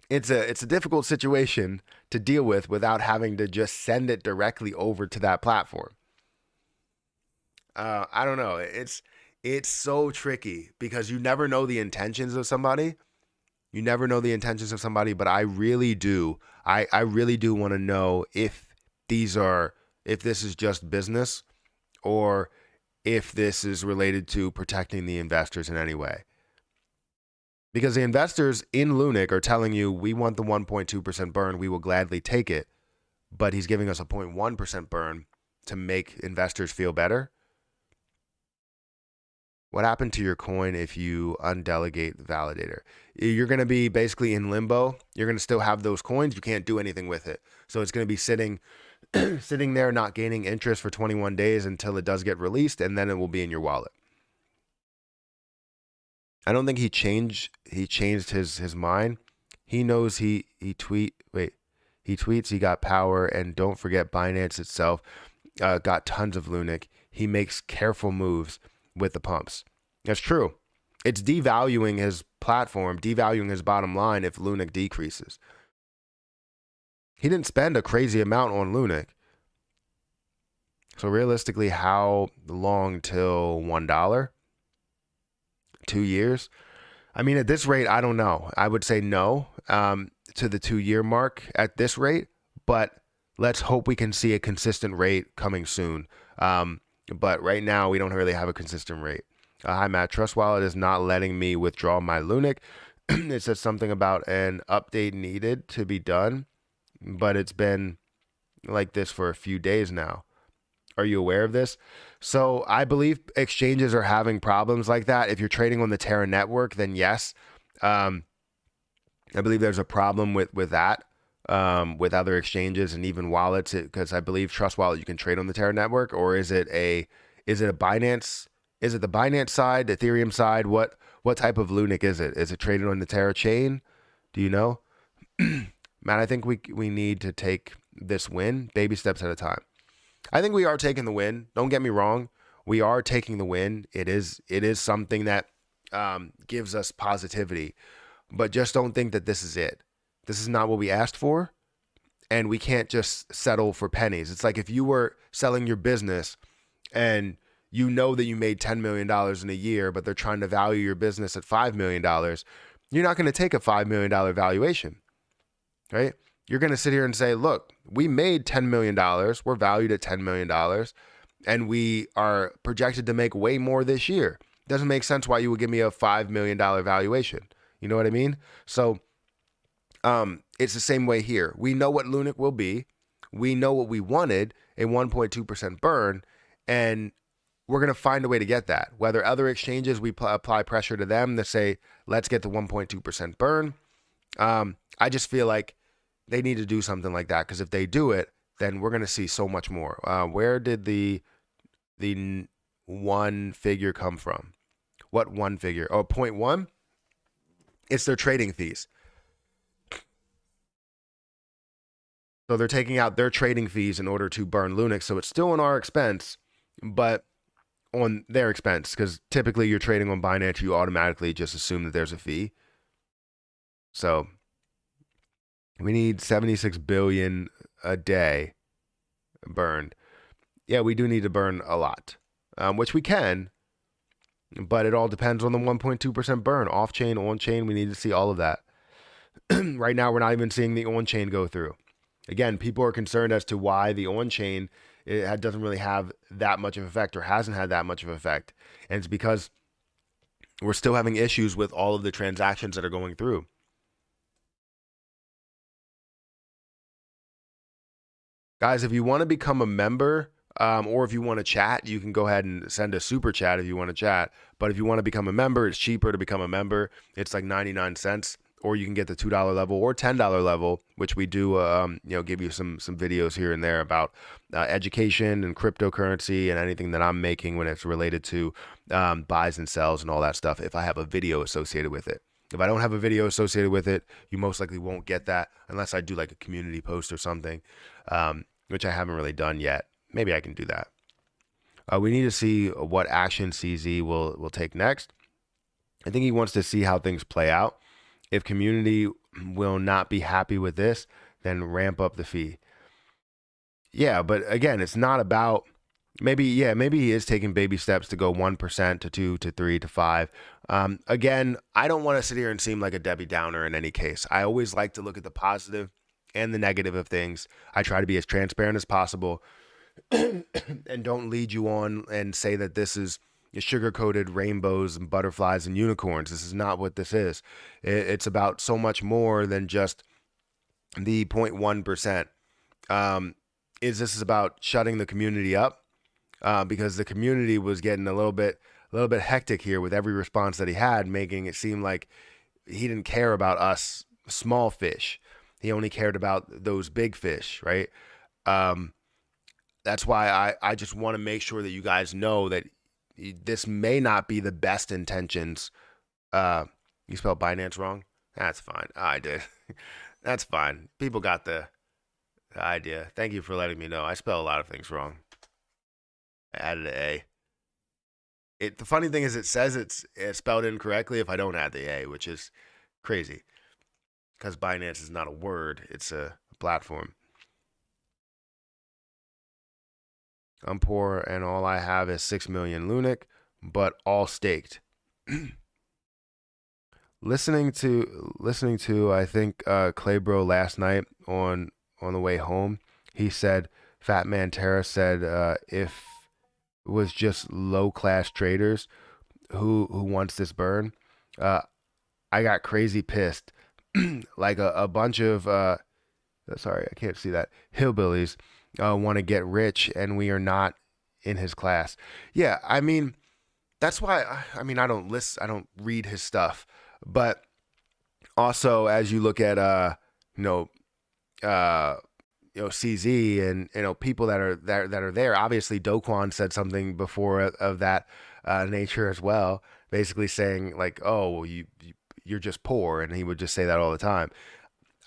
it's a difficult situation to deal with without having to just send it directly over to that platform. I don't know. It's so tricky because you never know the intentions of somebody. You never know the intentions of somebody, but I really do. I really do want to know if this is just business or if this is related to protecting the investors in any way. Because the investors in Lunac are telling you, we want the 1.2% burn, we will gladly take it, but he's giving us a 0.1% burn to make investors feel better. What happened to your coin if you undelegate the validator? You're going to be basically in limbo. You're going to still have those coins. You can't do anything with it. So it's going to be sitting there, not gaining interest for 21 days until it does get released, and then it will be in your wallet. I don't think he changed his mind. He knows he tweets he got power, and don't forget Binance itself got tons of Lunac. He makes careful moves with the pumps. That's true. It's devaluing his platform, devaluing his bottom line if Lunac decreases. He didn't spend a crazy amount on Lunac. So realistically, how long till $1? 2 years? I mean, at this rate, I don't know. I would say no to the 2-year mark at this rate, but let's hope we can see a consistent rate coming soon. But right now, we don't really have a consistent rate. Hi, Matt. Trust Wallet is not letting me withdraw my Lunac. It says something about an update needed to be done, but it's been like this for a few days now. Are you aware of this? So I believe exchanges are having problems like that. If you're trading on the Terra network, then yes. I believe there's a problem with that, with other exchanges and even wallets, because I believe Trust Wallet you can trade on the Terra network, or is it a Binance? Is it the Binance side, the Ethereum side? What type of Lunac is it? Is it traded on the Terra chain? Do you know? Matt, I think we need to take this win baby steps at a time. I think we are taking the win. Don't get me wrong. We are taking the win. It is something that gives us positivity, but just don't think that this is it. This is not what we asked for, and we can't just settle for pennies. It's like if you were selling your business and you know that you made $10 million in a year, but they're trying to value your business at $5 million. You're not going to take a $5 million valuation, right? You're going to sit here and say, look, we made $10 million. We're valued at $10 million, and we are projected to make way more this year. Doesn't make sense why you would give me a $5 million valuation. You know what I mean? So it's the same way here. We know what Lunac will be. We know what we wanted, a 1.2% burn, and we're going to find a way to get that. Whether other exchanges, we apply pressure to them to say, let's get the 1.2% burn. I just feel like they need to do something like that, because if they do it, then we're going to see so much more. Where did the one figure come from? What one figure? Oh, 0.1? It's their trading fees. So they're taking out their trading fees in order to burn Lunac. So it's still on our expense, but on their expense, because typically you're trading on Binance, you automatically just assume that there's a fee. So we need 76 billion a day burned. Yeah, we do need to burn a lot, which we can, but it all depends on the 1.2% burn. Off-chain, on-chain, we need to see all of that. Right now, we're not even seeing the on-chain go through. again, people are concerned as to why the on-chain doesn't really have that much of effect or hasn't had that much of effect. And it's because we're still having issues with all of the transactions that are going through. Guys, if you want to become a member, or if you want to chat, you can go ahead and send a super chat if you want to chat. But if you want to become a member, it's cheaper to become a member. It's like 99 cents, or you can get the $2 level or $10 level, which we do, give you some videos here and there about education and cryptocurrency and anything that I'm making when it's related to buys and sells and all that stuff, if I have a video associated with it. If I don't have a video associated with it, you most likely won't get that unless I do like a community post or something, which I haven't really done yet. Maybe I can do that. We need to see what action CZ will take next. I think he wants to see how things play out. If community will not be happy with this, then ramp up the fee. Yeah, but again, it's not about maybe he is taking baby steps to go 1% to 2 to 3 to 5. Again, I don't want to sit here and seem like a Debbie Downer in any case. I always like to look at the positive and the negative of things. I try to be as transparent as possible and don't lead you on and say that this is sugar-coated rainbows and butterflies and unicorns. This is not what this is. It's about so much more than just the 0.1%. This is about shutting the community up because the community was getting a little bit hectic here with every response that he had, making it seem like he didn't care about us small fish. He only cared about those big fish, right? That's why I just want to make sure that you guys know that this may not be the best intentions. You spelled Binance wrong? That's fine. I did. That's fine. People got the idea. Thank you for letting me know. I spell a lot of things wrong. I added an A. The funny thing is it says it's spelled incorrectly if I don't add the A, which is crazy because Binance is not a word. It's a platform. I'm poor and all I have is 6 million Lunac, but all staked. listening to I think Claybro last night on the way home, he said Fat Man Terra said if it was just low class traders who wants this burn, I got crazy pissed. Like a bunch of sorry, I can't see that, hillbillies want to get rich and we are not in his class. Yeah, I mean, that's why I don't read his stuff, but also as you look at CZ and people that are there, obviously Do Kwon said something before of that nature as well, basically saying like, oh, well, you're just poor, and he would just say that all the time.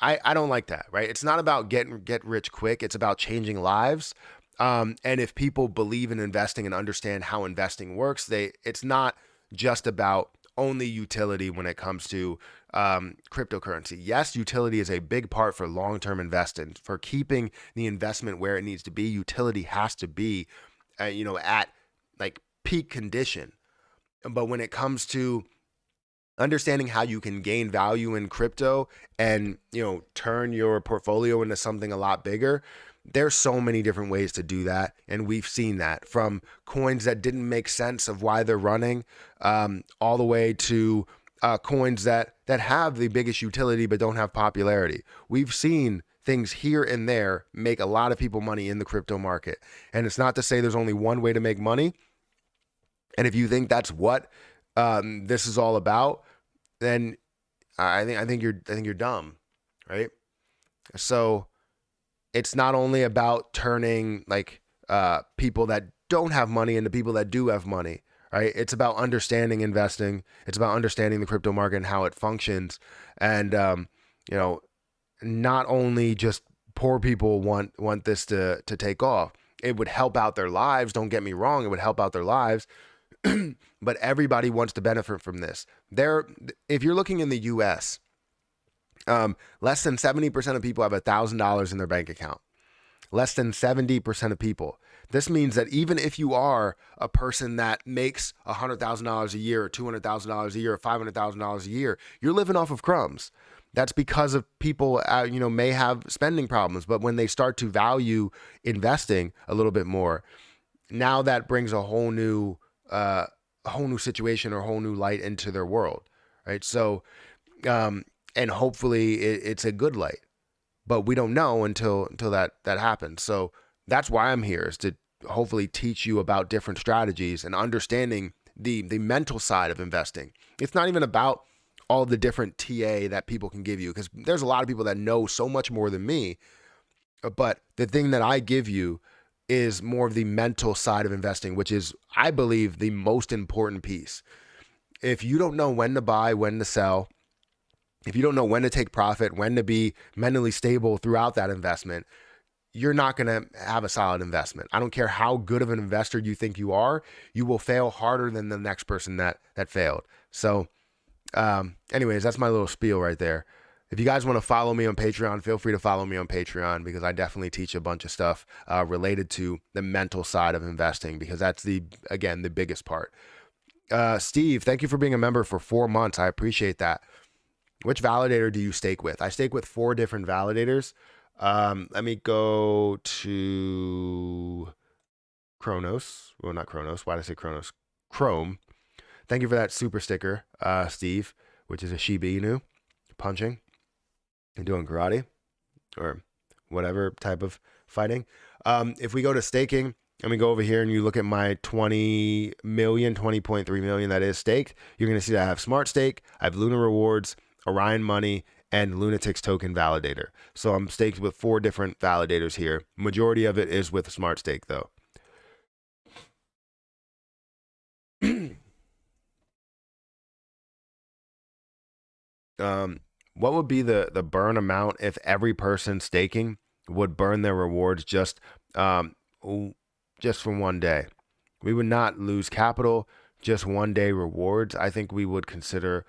I don't like that, right? It's not about get rich quick. It's about changing lives. And if people believe in investing and understand how investing works, it's not just about only utility when it comes to cryptocurrency. Yes, utility is a big part for long-term investing, for keeping the investment where it needs to be. Utility has to be, at like peak condition. But when it comes to understanding how you can gain value in crypto and, turn your portfolio into something a lot bigger, there's so many different ways to do that. And we've seen that from coins that didn't make sense of why they're running, all the way to coins that have the biggest utility but don't have popularity. We've seen things here and there make a lot of people money in the crypto market. And it's not to say there's only one way to make money. And if you think that's what this is all about, then I think you're dumb, right? So it's not only about turning like people that don't have money into people that do have money, right? It's about understanding investing. It's about understanding the crypto market and how it functions. And not only just poor people want this to take off. It would help out their lives. Don't get me wrong. It would help out their lives. But everybody wants to benefit from this. If you're looking in the U.S., less than 70% of people have $1,000 in their bank account. Less than 70% of people. This means that even if you are a person that makes $100,000 a year, or $200,000 a year, or $500,000 a year, you're living off of crumbs. That's because of people, may have spending problems, but when they start to value investing a little bit more, now that brings a whole new situation or a whole new light into their world, right? So, and hopefully it's a good light, but we don't know until that happens. So that's why I'm here, is to hopefully teach you about different strategies and understanding the mental side of investing. It's not even about all the different TA that people can give you, because there's a lot of people that know so much more than me. But the thing that I give you is more of the mental side of investing, which is, I believe, the most important piece. If you don't know when to buy, when to sell, if you don't know when to take profit, when to be mentally stable throughout that investment, you're not going to have a solid investment. I don't care how good of an investor you think you are, you will fail harder than the next person that failed. So anyways, that's my little spiel right there. If you guys want to follow me on Patreon, feel free to follow me on Patreon, because I definitely teach a bunch of stuff related to the mental side of investing, because that's the biggest part. Steve, thank you for being a member for 4 months. I appreciate that. Which validator do you stake with? I stake with 4 different validators. Let me go to Kronos. Well, not Kronos. Why did I say Kronos? Chrome. Thank you for that super sticker, Steve, which is a Shiba Inu punching and doing karate or whatever type of fighting. If we go to staking and we go over here and you look at my 20.3 million that is staked, you're going to see that I have Smart Stake, I have Luna Rewards, Orion Money, and Lunatics Token Validator. So I'm staked with 4 different validators here. Majority of it is with Smart Stake though. What would be the burn amount if every person staking would burn their rewards just for one day? We would not lose capital, just one day rewards. I think we would consider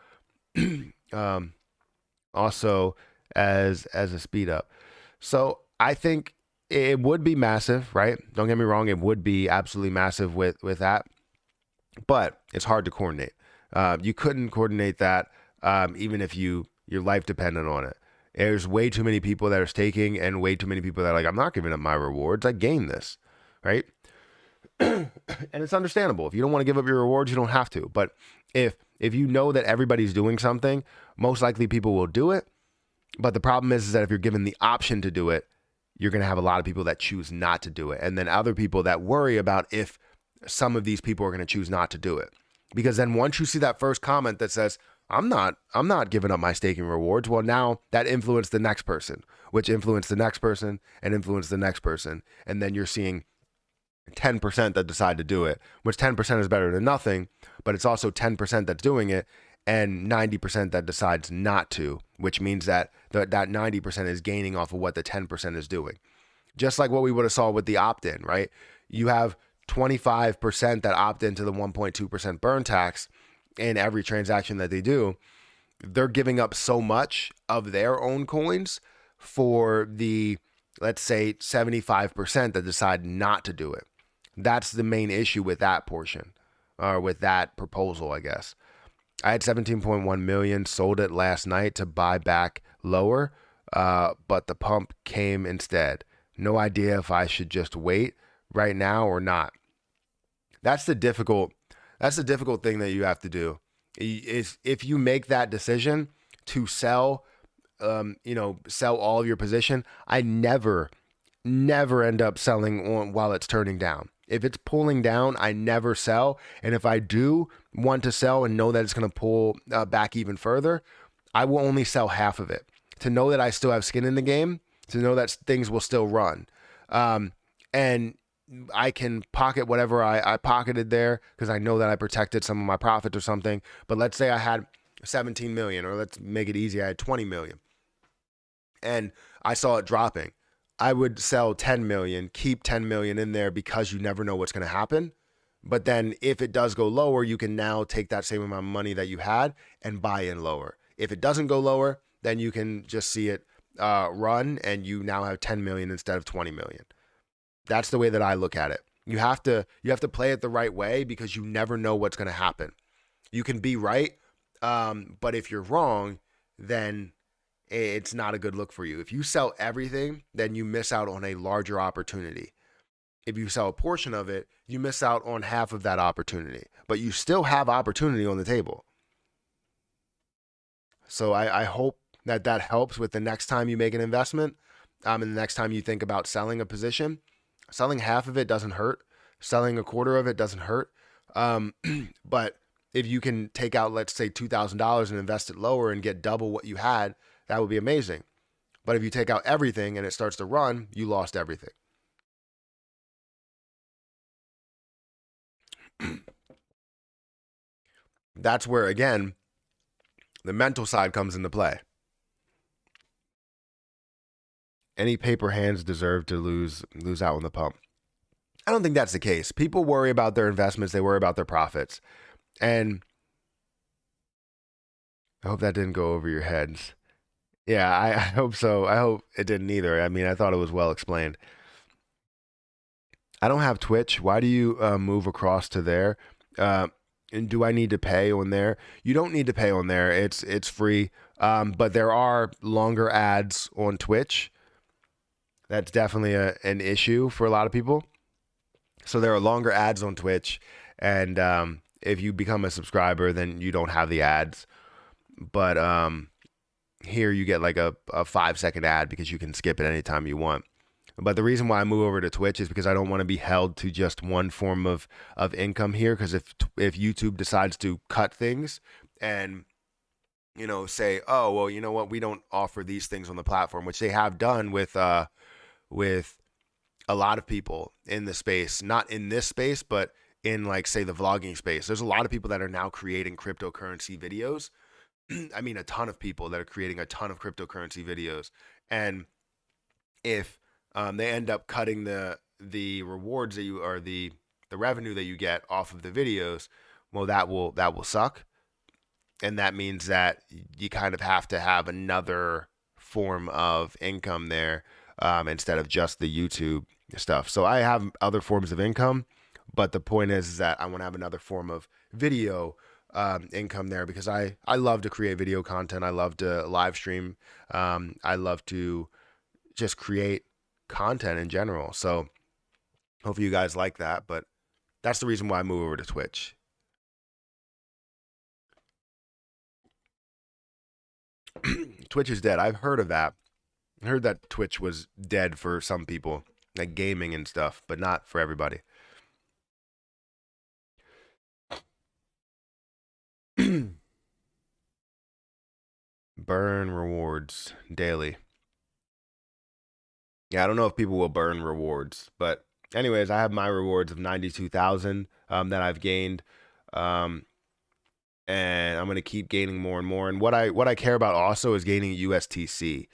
also as a speed up. So I think it would be massive, right? Don't get me wrong, it would be absolutely massive with that, but it's hard to coordinate. You couldn't coordinate that even if your life depended on it. There's way too many people that are staking and way too many people that are like, I'm not giving up my rewards. I gained this, right? And it's understandable. If you don't want to give up your rewards, you don't have to. But if you know that everybody's doing something, most likely people will do it. But the problem is that if you're given the option to do it, you're going to have a lot of people that choose not to do it. And then other people that worry about if some of these people are going to choose not to do it. Because then once you see that first comment that says, I'm not giving up my staking rewards, well, now that influenced the next person, which influenced the next person and influenced the next person. And then you're seeing 10% that decide to do it, which 10% is better than nothing, but it's also 10% that's doing it and 90% that decides not to, which means that that 90% is gaining off of what the 10% is doing. Just like what we would have saw with the opt-in, right? You have 25% that opt into the 1.2% burn tax in every transaction that they do. They're giving up so much of their own coins for the, let's say, 75% that decide not to do it. That's the main issue with that portion, or with that proposal, I guess. I had 17.1 million, sold it last night to buy back lower, but the pump came instead. No idea if I should just wait right now or not. That's the difficult thing that you have to do. Is if you make that decision to sell, sell all of your position, I never end up selling on while it's turning down. If it's pulling down, I never sell. And if I do want to sell and know that it's going to pull back even further, I will only sell half of it to know that I still have skin in the game, to know that things will still run. And I can pocket whatever I pocketed there because I know that I protected some of my profits or something. But let's say I had 17 million, or let's make it easy, I had 20 million and I saw it dropping. I would sell 10 million, keep 10 million in there because you never know what's going to happen. But then if it does go lower, you can now take that same amount of money that you had and buy in lower. If it doesn't go lower, then you can just see it run and you now have 10 million instead of 20 million. That's the way that I look at it. You have to play it the right way because you never know what's going to happen. You can be right, but if you're wrong, then it's not a good look for you. If you sell everything, then you miss out on a larger opportunity. If you sell a portion of it, you miss out on half of that opportunity, but you still have opportunity on the table. So I hope that helps with the next time you make an investment, and the next time you think about selling a position. Selling half of it doesn't hurt. Selling a quarter of it doesn't hurt. But if you can take out, let's say, $2,000 and invest it lower and get double what you had, that would be amazing. But if you take out everything and it starts to run, you lost everything. That's where, again, the mental side comes into play. Any paper hands deserve to lose out on the pump. I don't think that's the case. People worry about their investments. They worry about their profits. And I hope that didn't go over your heads. Yeah, I hope so. I hope it didn't either. I mean, I thought it was well explained. I don't have Twitch. Why do you move across to there? And do I need to pay on there? You don't need to pay on there. It's free. But there are longer ads on Twitch. That's definitely an issue for a lot of people. So there are longer ads on Twitch, and if you become a subscriber, then you don't have the ads. But here you get like a 5-second ad because you can skip it anytime you want. But the reason why I move over to Twitch is because I don't want to be held to just one form of income here. Because if YouTube decides to cut things and say, oh well, you know what, we don't offer these things on the platform, which they have done with a lot of people in the space, not in this space, but in like say the vlogging space. There's a lot of people that are now creating cryptocurrency videos. I mean, a ton of people that are creating a ton of cryptocurrency videos, and if they end up cutting the rewards that you or the revenue that you get off of the videos, well, that will suck, and that means that you kind of have to have another form of income there instead of just the YouTube stuff. So I have other forms of income, but the point is that I want to have another form of video income there because I love to create video content. I love to live stream. I love to just create content in general. So hopefully you guys like that, but that's the reason why I move over to Twitch. Twitch is dead. I've heard of that. I heard that Twitch was dead for some people, like gaming and stuff, but not for everybody. Burn rewards daily. Yeah, I don't know if people will burn rewards, but anyways, I have my rewards of 92,000 that I've gained, and I'm gonna keep gaining more and more. And what I care about also is gaining USTC.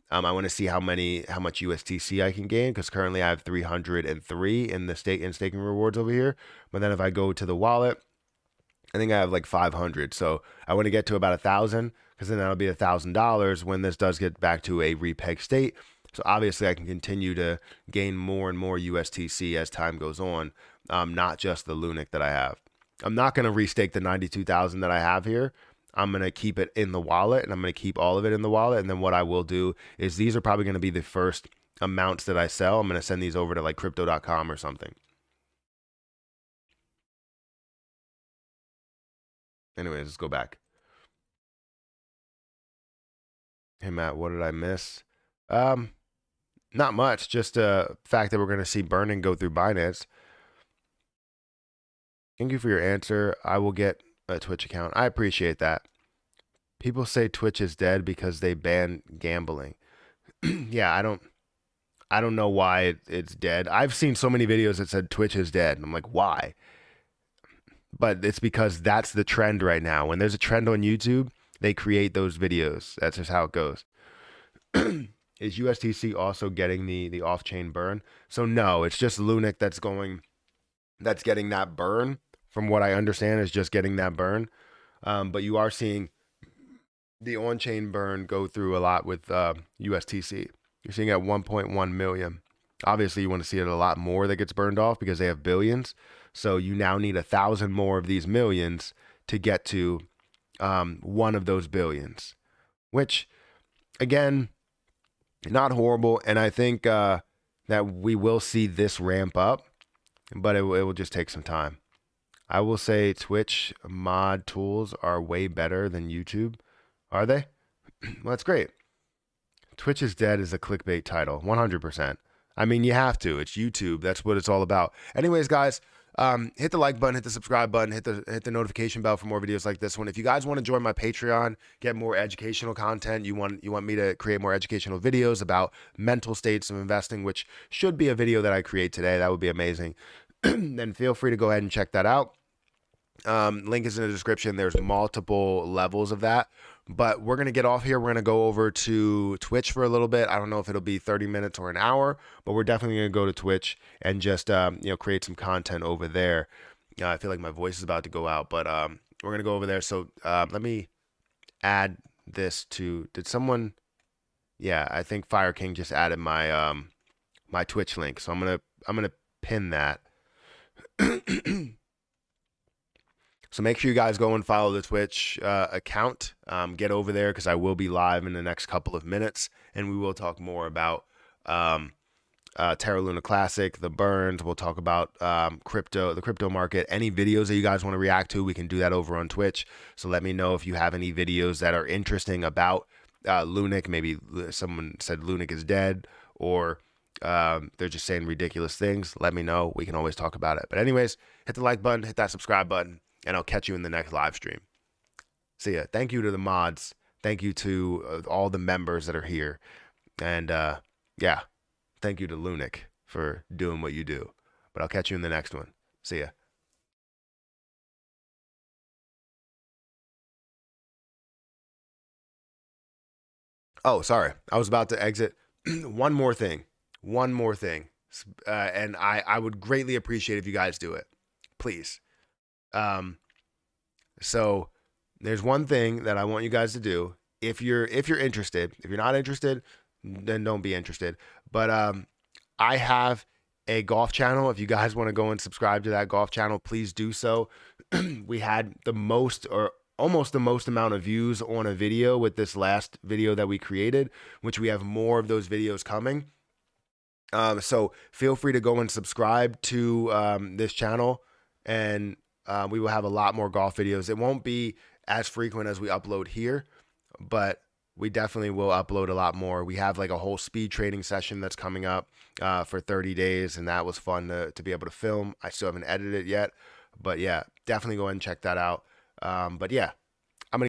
I want to see how much USTC I can gain because currently I have 303 in the staking rewards over here. But then if I go to the wallet, I think I have like 500. So I want to get to about 1,000 because then that'll be $1,000 when this does get back to a repeg state. So obviously I can continue to gain more and more USTC as time goes on, not just the Lunac that I have. I'm not going to restake the 92,000 that I have here. I'm going to keep it in the wallet, and I'm going to keep all of it in the wallet. And then what I will do is these are probably going to be the first amounts that I sell. I'm going to send these over to like crypto.com or something. Anyways, let's go back. Hey, Matt, what did I miss? Not much. Just the fact that we're going to see burning go through Binance. Thank you for your answer. I will get a Twitch account. I appreciate that. People say Twitch is dead because they ban gambling. Yeah, I don't know why it's dead. I've seen so many videos that said Twitch is dead. And I'm like, why? But it's because that's the trend right now. When there's a trend on YouTube, they create those videos. That's just how it goes. Is USTC also getting the off-chain burn? So no, it's just Lunac that's getting that burn. From what I understand, is just getting that burn. But you are seeing the on-chain burn go through a lot with USTC. You're seeing at 1.1 million. Obviously, you want to see it a lot more that gets burned off because they have billions. So you now need 1,000 more of these millions to get to one of those billions, which again, not horrible. And I think that we will see this ramp up, but it will just take some time. I will say Twitch mod tools are way better than YouTube. Are they? Well, that's great. Twitch is dead is a clickbait title, 100%. I mean, you have to. It's YouTube. That's what it's all about. Anyways, guys, hit the like button, hit the subscribe button, hit the notification bell for more videos like this one. If you guys want to join my Patreon, get more educational content, you want me to create more educational videos about mental states of investing, which should be a video that I create today. That would be amazing. Then feel free to go ahead and check that out. Link is in the description. There's multiple levels of that, but we're going to get off here. We're going to go over to Twitch for a little bit. I don't know if it'll be 30 minutes or an hour, but we're definitely going to go to Twitch and just, create some content over there. I feel like my voice is about to go out, but, we're going to go over there. So, let me add this to, did someone, yeah, I think Fire King just added my, my Twitch link. So I'm going to pin that. So make sure you guys go and follow the Twitch account. Get over there because I will be live in the next couple of minutes, and we will talk more about Terra Luna Classic, the burns. We'll talk about the crypto market. Any videos that you guys want to react to, we can do that over on Twitch. So let me know if you have any videos that are interesting about Lunac. Maybe someone said Lunac is dead, or they're just saying ridiculous things. Let me know. We can always talk about it. But anyways, hit the like button, hit that subscribe button, and I'll catch you in the next live stream. See ya. Thank you to the mods. Thank you to all the members that are here. And yeah, thank you to Lunac for doing what you do. But I'll catch you in the next one. See ya. Oh, sorry. I was about to exit. One more thing. One more thing. And I would greatly appreciate if you guys do it. Please. So there's one thing that I want you guys to do. If you're interested, if you're not interested, then don't be interested. But I have a golf channel. If you guys want to go and subscribe to that golf channel, please do so. We had the most, or almost the most amount of views on a video with this last video that we created, which we have more of those videos coming. So feel free to go and subscribe to this channel, and we will have a lot more golf videos. It won't be as frequent as we upload here, but we definitely will upload a lot more. We have like a whole speed trading session that's coming up for 30 days, and that was fun to be able to film. I still haven't edited it yet, but yeah, definitely go ahead and check that out. But yeah,